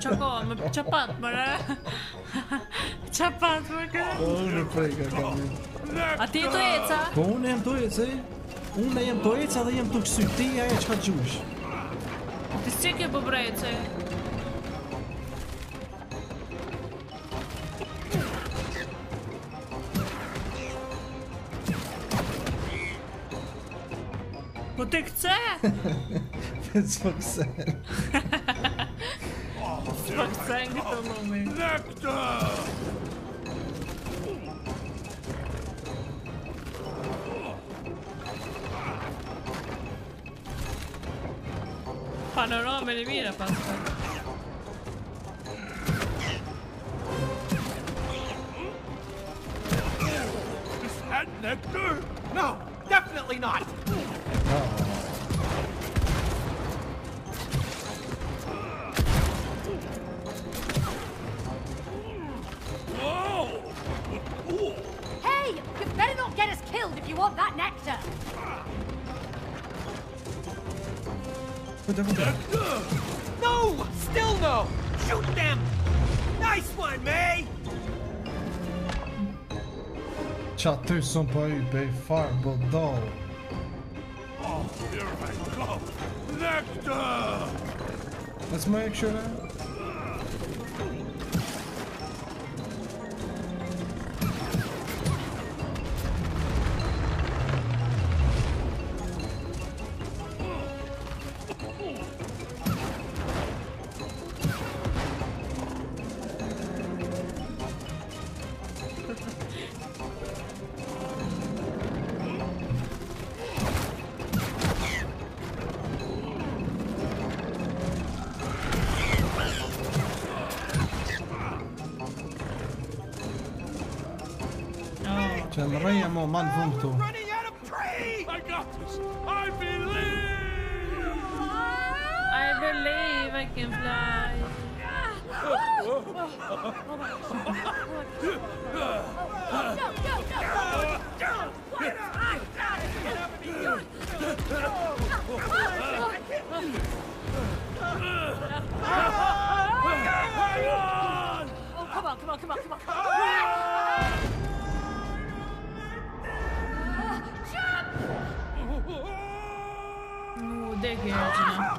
Qako, më qapat, mërë. Qapat, më kërë. Po, në prejka kam një. A ti të eca? Po, unë jem të ecë, unë jem të eca dhe jem të kësy. Ti aje që ka gjush. Ti s'qe ke po brejce? Po të këce? S'po kësen. S'po këce në këtë moment. Nectar! Panoramën e mire pas të. Is that nectar? No, definitely not! Whoa! Ooh. Hey, you better not get us killed if you want that nectar! No! Still no! Shoot them! Nice one, May! Qa ty son po i bej farë, bo dollë. Oh, here I go! Nectar! Let's make sure that... Që në rejë mo ma në vëmë këtu. Running out of trees! I got this! I believe! I believe I can fly. Oh, come on. Deke Gjena.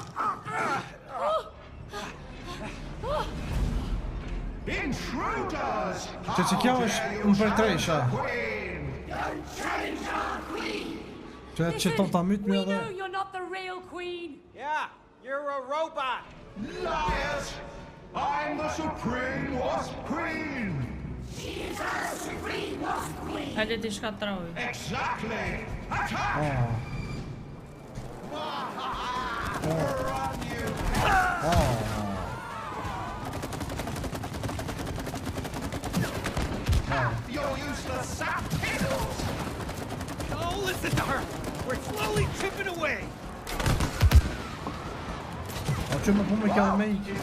Që kjo është më përtrejsha. Që ton ta mytë We mjë dhe... know you're not the real queen. Yeah, you're a robot! Liars! I'm the Supreme Wasp Queen! She is our supreme wasp queen. Hajde ti shkatroj. Exactly! Attack! Run, you! Your useless sap tails! Oh, listen to her! We're slowly chipping away! që më punë me kjo me iki.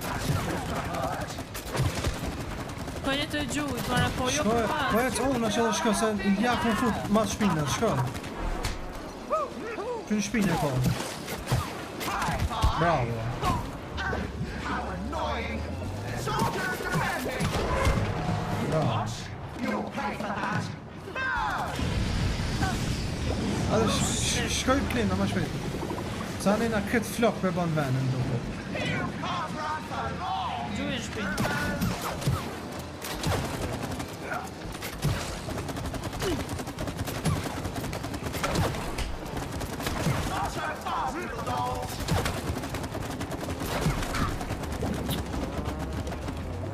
Kënje të gjujt, mara po jo Shko, për pas. po ec unë që dhe shko, se ja ku fut mas shpinës, shko. Që në shpinë e ko. Bravo. Bravo. Adhe shkoj klinë, ma shpejt. Sa nëjna këtë flok për ban venën duke. Gjuj në shpinë.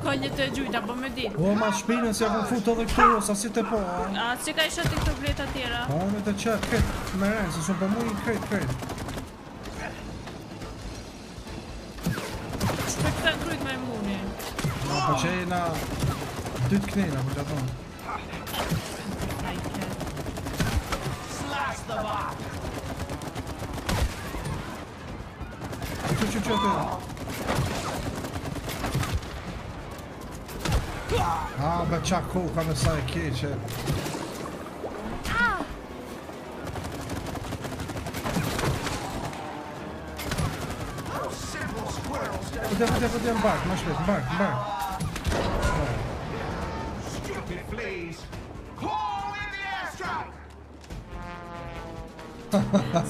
Kënje të gjujt, apo me dit. O, ma shpinës ja ku fut edhe këtu, sa si të po. A, që ka isha të këtë vleta tjera? Po, me të qëtë këtë me rënë, se shumë për mu i krejt. Shpe këta krujt me muni. No, po që e na dytë knena, po që atonë. Që të... be qa koka me sa e keqe. Vëtë në bark, ma shpet, në bark. Stupid fleas! Call in the airstrike!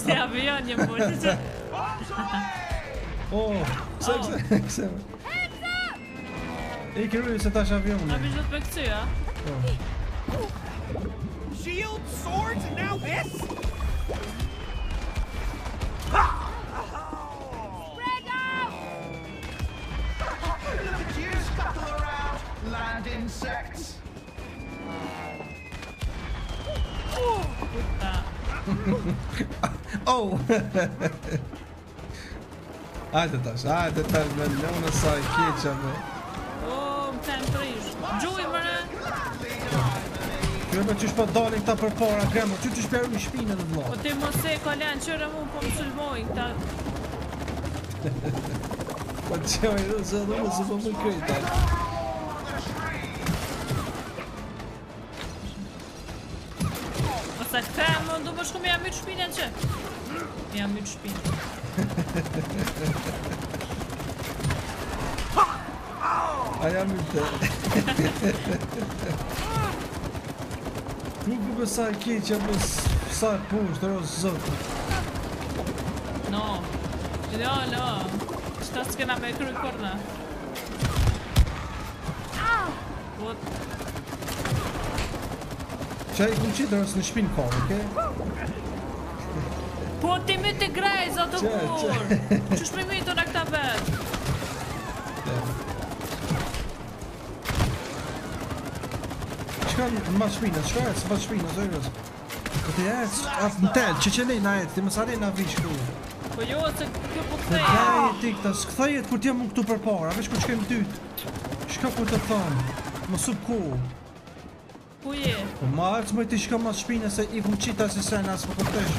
Si avion një mërë që... Se I kërëri se tash avioni. A bishët për këcy, a? Shield, swords, and now this? Spread out! Look at you scuttle around, land insects! Oh! Hajde tash, me lënë sa I keqa me. Më të në prish. Gjuj, mëre! Kërë me qysh po dalin këta për para, Gremo, që shperu I shpinë në vlo. Po ti mos e kolen, qërë mu po më sulmojnë këta. Po që I rëzë edhe më se po më krejta. Ose këta më ndu më shku me jam mytë shpinë që? Jam mytë shpinë. A jam mytë. Nuk për sa I keqa për sa e poshtë, rëzë zotë. No. Qëta s'kena me kry kërna. What? Qa I kumë qitë rësë në shpinë ka, okej? Po ti me të grejz ato kur! Qësh me mitu në këta vetë? Shka në ma shpinës, shka e së ma shpinës, ojrës. Po ti e atë në telë, që që lejnë a e, ti më sari në avishë këtu. Po jo, se kjo po Dhe këthej. kaj ti këta, s'këthajet kur t'jam unë këtu për para, veç kur që kemë dytë. Shka kur të thonë, më sub ku. Ku je? Po ma arës më ti shka ma shpinës se I kumë qita si sena, s'po këtesh.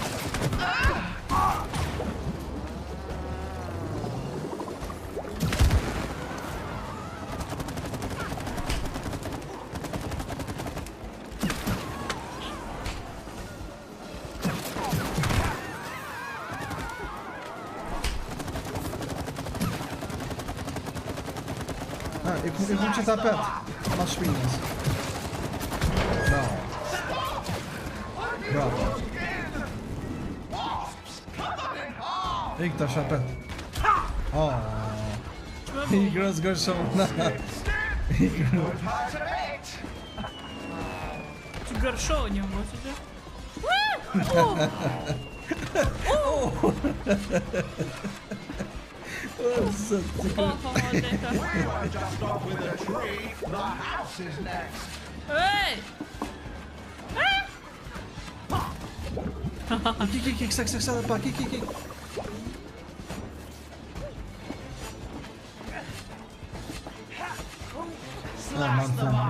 I kumë qita pet, ma shpinës. Bravo. I këta shapet. I grës gërshon. I grës. Që gërshon një më që që? Hey! Kik, kësa dhe pa, kik. Man thumë.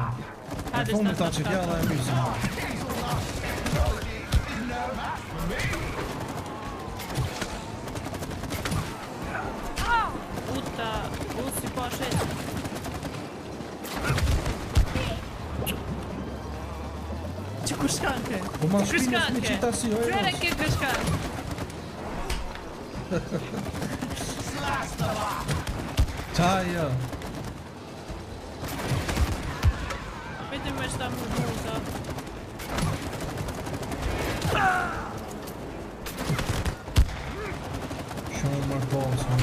E thumë ta që kja dhe e mysë. shit. Që ku shkan ke? Po ma shpinës me qita si, ojë. Krere ke ku shkan. Qaja. Vetëm me shta më muza. Shumë më balls, më.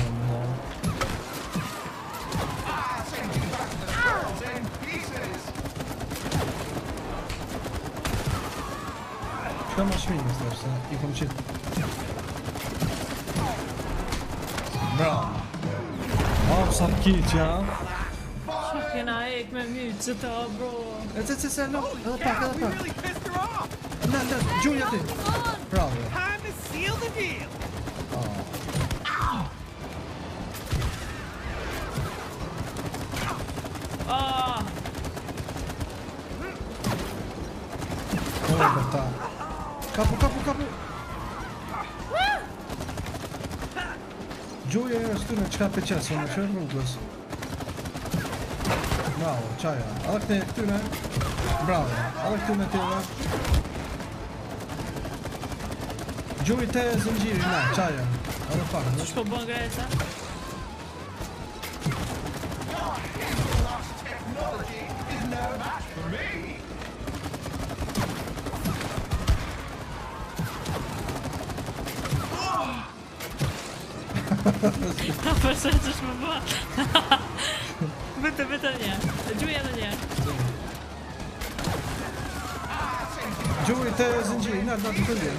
Shka ma shpinës të është, I kom qitë. Bravo. Sa kiq, ja. Që kena ek me mytë që ta, bro. E lo, edhe pak. Ne, gjuja ti. Bravo. Time to seal the deal. Kapu. Gjuja e është ty në qka peqesë, në qërë rrugës. Bravo, qaja. Edhe këtyne. Bravo, edhe këtyne tjera. Gjuj të zëngjiri, ne, qaja. Edhe pak. Shko bën grejta? Përse që shmë bë? Vete një. Gjuj edhe një. Gjuj të zëngjiri, në këllje.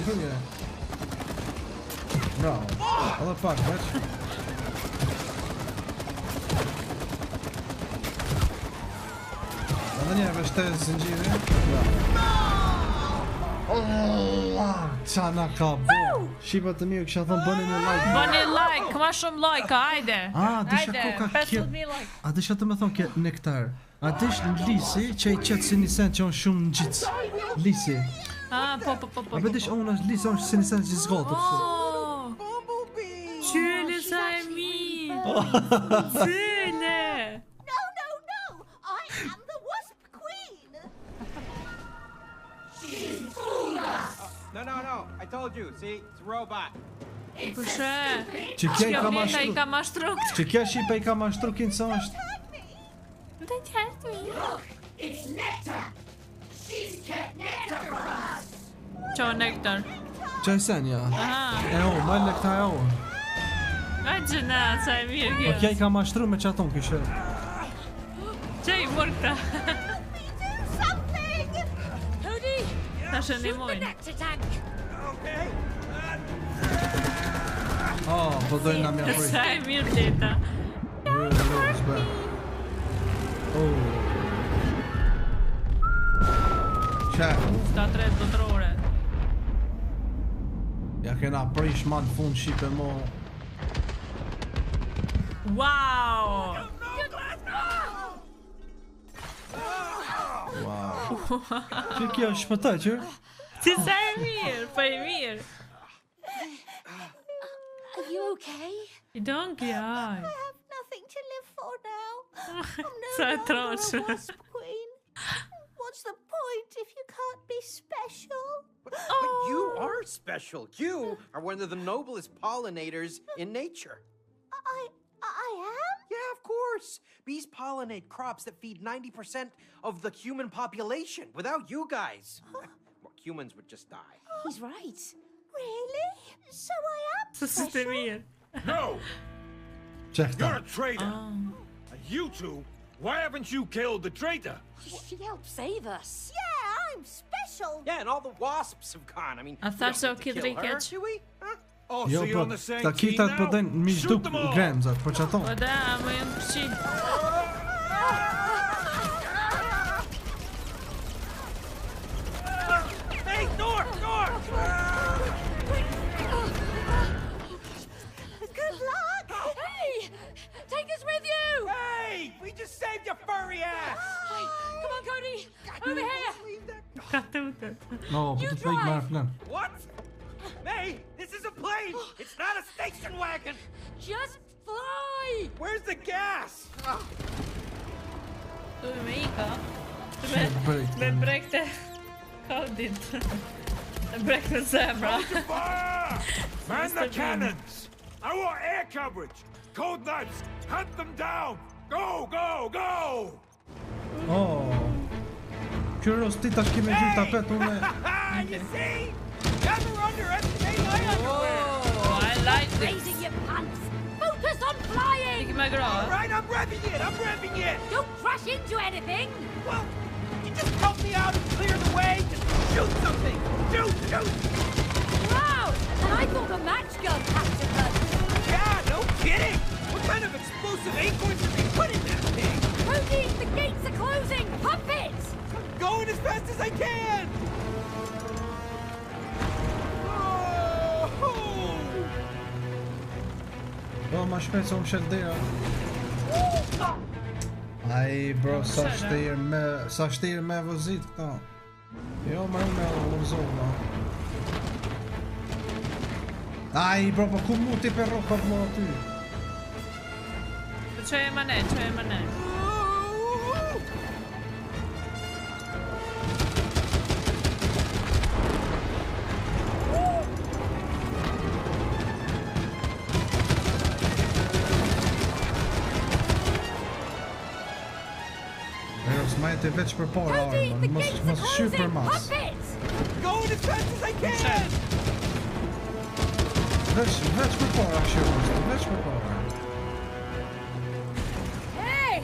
Bravo. Edhe pak, veç. Edhe një veç të zëngjiri. Bravo. Qa na ka bo. Shqipa të mirë kësha thonë bëni një like. Bëni like, këma shumë like, hajde. Disha koka kje. A disha të me thonë kje nektar. A dish në lisi që I qëtë si një sen që onë shumë në gjitës. Lisi. Po. A bedish onë është lisi onë si një sen që zgotë. Qylle sa e mirë. Qylle. No. I told you. See, it's a robot. Përshë. Që kja I ka mashtru. Që kja Shqipa I ka mashtru kinë sa është. Don't hurt me. It's nectar. She's kept nectar for us. Qo nektar. Qaj sen, ja. E o, ma nektar e o. A gjëna, sa e mirë kjo. Po kja I ka mashtru me qaton kështë. Që I mërë këta. Ta shënimojnë. Po dojnë nga mja fri. Sa e mirë leta. Qaj. Ska tret dotërore. Ja kena prish ma në fund Shqipe mo. Wow. Që kjo shpëtaj që? Që sa e mirë, pa e mirë. Are you okay? I don't cry. I have nothing to live for now. I'm no Sa e longer troshë. a wasp queen. What's the point if you can't be special? But you are special. You are one of the noblest pollinators in nature. I am? Yeah, of course. Bees pollinate crops that feed 90% of the human population. Without you guys, well, humans would just die. He's right. Really? So I am special? No! Check You're a traitor. And you two, why haven't you killed the traitor? She helped save us. Yeah, I'm special. Yeah, and all the wasps have gone. I mean, I thought so, Kid kill her, Rikach. do we? Huh? Oh, Jo, so you're po, on the same ta team kitat po now? dojnë mi Shoot shtuk them all! gremzat, po qaton. Po da, më jënë përqi. Hey, North! Good luck. Hey! Take us with you! Hey! We just saved your furry ass! Come on, Cody! Over here! Ka tutet. No, po të flejk marrë plan. What? May, this is a plane! It's not a station wagon! Just fly! Where's the gas? Tu me ika. Me brekte. Kodit. Me brekte zemra. Man the cannons! I want air coverage! Cold nuts! Hunt them down! Go, go, go! Oh. Kyros, ti tash kime gjyr tapet unë. You see? Never underestimate my underwear! Oh, I like this. Raising your pants. Focus on flying. All right, I'm revving it! Don't crash into anything. Well, you just help me out and clear the way. Just shoot something! Shoot! Wow! And I thought a match gun captured them. Yeah, no kidding! What kind of explosive acorns did they put in that thing? Cody, the gates are closing. Pump it. I'm going as fast as I can! Po, ma shpejt se më shel dera. Ai, bro, sa shtirë me vëzit këta. Jo, më me vëzovë, Ai, bro, po ku mu ti për rokat më aty? Çoj e manë. Smajte veç për para, mos shy për mas. Going as fast as I can! Veç për para, veç për para. Hey!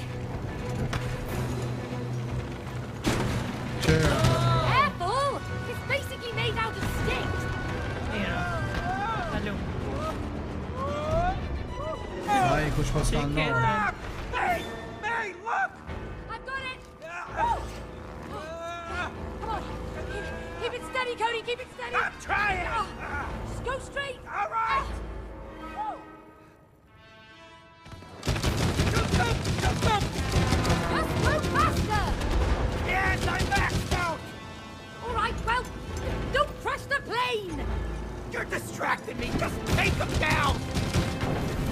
Careful! It's basically made out of sticks. Hallo. Ai, kush pas ka ndonjë. May, look! I've got it! Come on! Keep it steady, Cody, keep it steady! I'm trying! Just go straight! All right! Just go faster! Yes, I'm maxed out! All right, well, don't crash the plane! You're distracting me! Just take them down!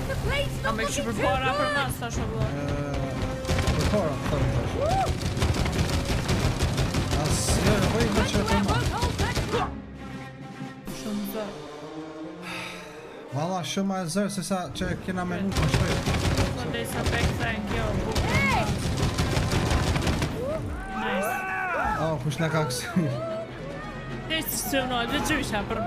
The plane's not looking too Përpara për good! mas tash apo. Përpara, thëmë tash. Asë, vëj veç e të ma. Shumë zë. Valla, shumë e zërë se sa që kena menu të shpejt. Këndej sa pekta në kjo. Nice. Oh, kush në ka kësi. This is so nice. The juice për.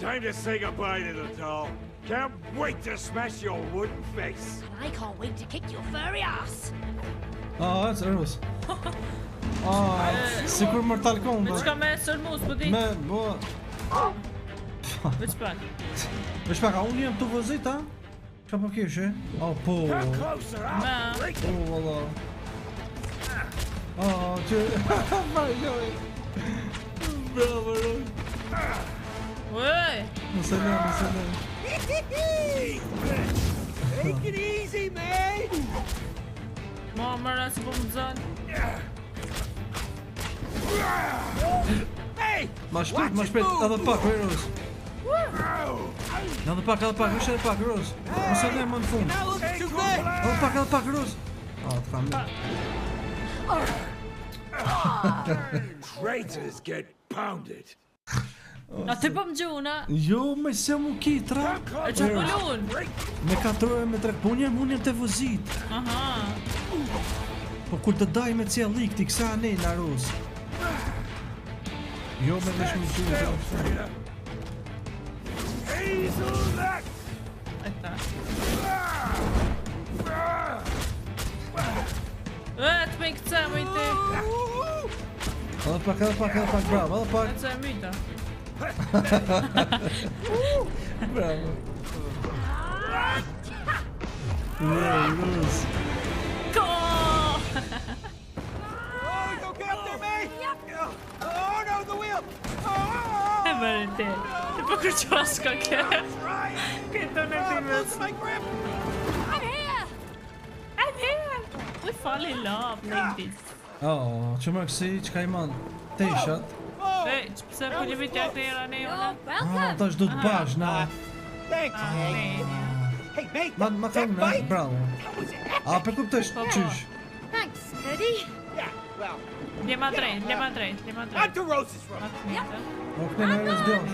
Time to say goodbye to the doll. Can't wait to smash your wooden face. And I can't wait to kick your furry ass! Oh, it's Rus. Sikur Mortal Kombat. Veç ka me sërmus, po di. Me, bo... Veç pak. Veç pak, a unë jem të vëzit, a? Qa po kishe? Oh, po... Come closer, I'll break it. Oh, valla. Oh, që... Bravo, Rus. Uej! Nëse le. Take it easy, May! Ma mëra si po më zënë. Hey! Ma shpejt, edhe pak, Rus. Edhe pak, vish edhe pak, Rus. Nëse le më në fund. Edhe pak, Rus. Oh, të kam Traitors get pounded. A ty po më gjuna? Jo, me se mu kitra. E që pullun? Me 4 orë me 3, po unë jem të vëzit. Aha. Po kur të daj me cia lik ti kësa ne në Rus. Jo me vesh më gjuna. Ejta. Të me i këtëse, më i ti. Edhe pak, bravo, edhe pak. E të e myta. Bravo. Rus. Go! You okay up there, May? Oh no, the wheel! E mërë ti. Ti po kërqoska kje. Këto në ti mes. My grip! I'm here! We fall in love like this. Oh, që më kësi, që ka i man teshat. Pse po një vitja këtë era ne jona? Ah, ta është du të bash, na. Thanks, May. Hey, mate! Ma thëmë në, bravo. A, për kuptësh, qysh. Thanks, Cody. Yeah, well... Lema drejt. On to Rose's room! O, këne në erës djof.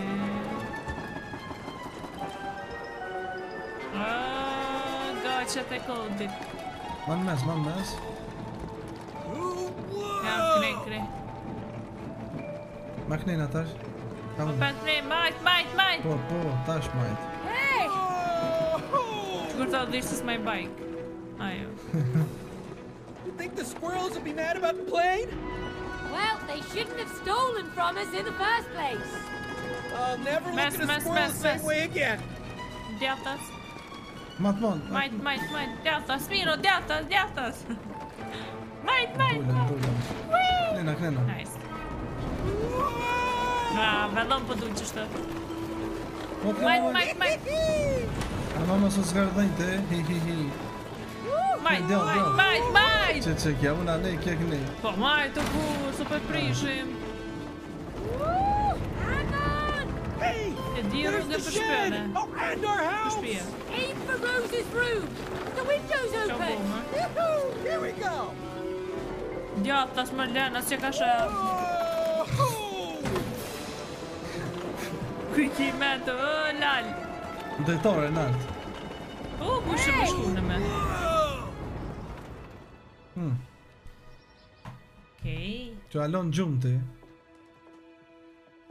Gaqet e kodit. Man mes. Ja, kre. Ma këne në tash. Po pet pre, majt. Po, tash majt. Hey! Kur thought this is my bike. Ajo. You think the squirrels would be mad about the plane? Well, they shouldn't have stolen from us in the first place. I'll never look at a squirrel the same way again. Djathtas. Matmon. Majt. Djathtas, Miro, djathtas. Majt. Knena. Nice. Vëllon po duq qështë. Majt. A mama së zgardhajnë te, hi. Majt. Që kja, una ne kja këne. Po majt, të ku, së për prishim. Hey! E di rrugë për shpëne. Oh, and our house! Aim for Rose's room. The window's open. Here we go. Djathtas më lënë, as që ka shërë. Kujki me të, lal. Drejtore, nalt. Ku shë më shkune me. Okej. Që alon gjumë ti.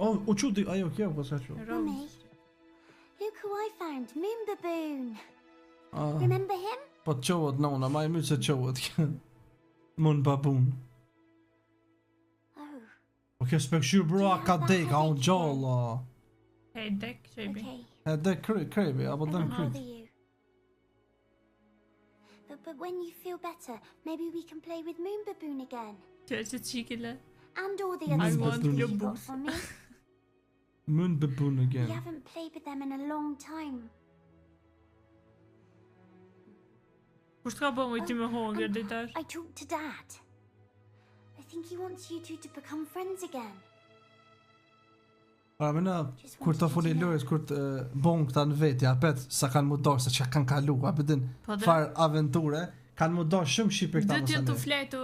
Oh, u quti, ajo kjo, po sa që. Mummy, look who I found, Moon Baboon. Ah. Remember him? Po të qohet nona, ma e myrë se qohet. Moon Baboon. Oh. Po kjo s'pekshyrë bro, ka dek, a unë gjalla. Hey, dek, qebi. E dek krebi, apo I dëm won't kryt. bother you. But when you feel better, maybe we can play with Moon Baboon again. Që qikile. And all the Moon other Baboon. stuff you got for me. Moon Baboon We again. haven't played with them in a long time. Kushtë ka bëmë i ti me hongër, ditash? I talked to Dad. I think he wants you two to become friends again. Pra me na, kur të foli lojës, kur të bon këta në vetja, apet sa kanë mu dorë, se që kanë kalu, apetën farë aventure, kanë mu dorë shumë shqipe këta Dhe t'jen të mësane. flej të...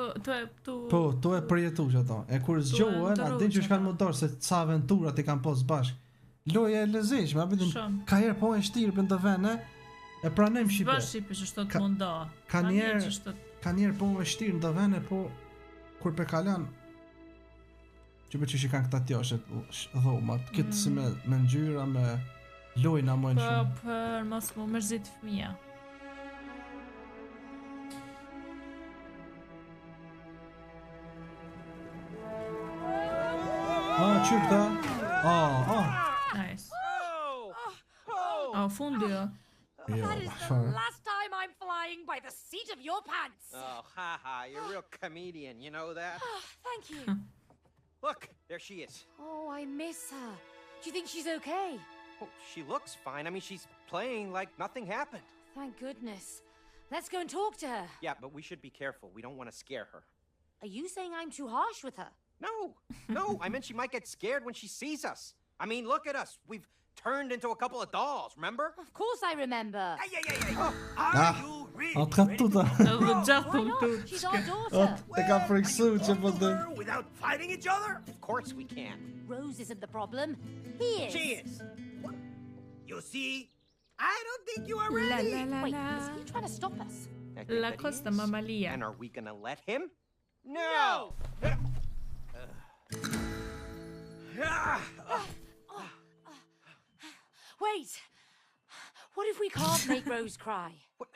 Po, to e përjetu që ato. E kur zgjohen, a din që shkanë mu dorë, se ca aventurat i kanë pos bashkë. Loja e lezishme, apetën, ka herë po e shtirë për në vene, e pranem shqipe. Bësh shqipe që shtot munda. Ka njerë po e shtirë në vene, po, kur pe kalan, që për që shi kanë këta tjashet dhoma, këtë si me ngjyra, me lojna mojnë shumë. Po, për mos mu mërzit fëmija. Që këta? Nice. Fundi jo. That is the last time I'm flying by the seat of your pants. Oh, haha, you're a real comedian, you know that? Thank you. Look, there she is. Oh, I miss her. Do you think she's okay? Oh, she looks fine. I mean, she's playing like nothing happened. Thank goodness. Let's go and talk to her. Yeah, but we should be careful. We don't want to scare her. Are you saying I'm too harsh with her? No, I meant she might get scared when she sees us. I mean, look at us. We've turned into a couple of dolls, remember? Of course I remember. Are you really A të tuta. Why not? She's our daughter. E ka friksu që po të... without fighting each other? Of course we can. Rose isn't the problem. He is. She is. What? You see, I don't think you are ready. Wait, is he trying to stop us? La Costa Mamalia. And are we gonna let him? No! Wait! What if we can't make Rose cry? What?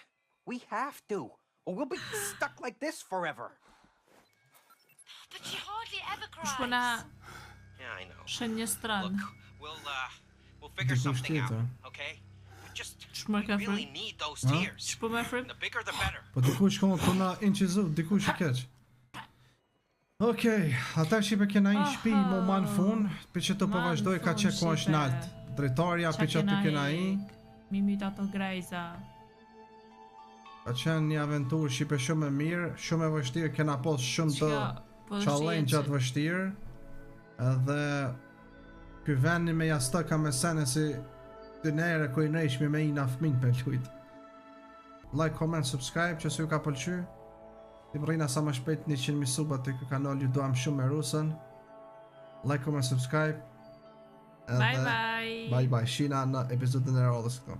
We have to, or we'll be stuck like this forever. But she hardly ever cries. Shpona Yeah, I know. shenje stran. We'll figure something out, okay? We just really need those tears. Shpo me frim? The bigger the better. Po dikush shkon të na incizu, dikush i keq. Okej, ata shqipe kena i shpi mo ma në fun, për që të po vazhdoj ka që ku është nalt. Drejtarja për që të kena i. Mimit ato grejza. Ka qenë një aventurë shqipe shumë e mirë, shumë e vështirë, kena pos shumë të challenge-at vështirë. Edhe ky vendi me jastëka me sene si të nere ku i nejshmi me i na fmin për lujt. like, comment, subscribe që se ju ka pëlqy. Ti rrina sa më shpejt 100.000 suba të këtë kanal, ju duam shumë me Rusën. Like, comment, subscribe. Bye bye. Bye bye. Shina në episodin e radhës këto.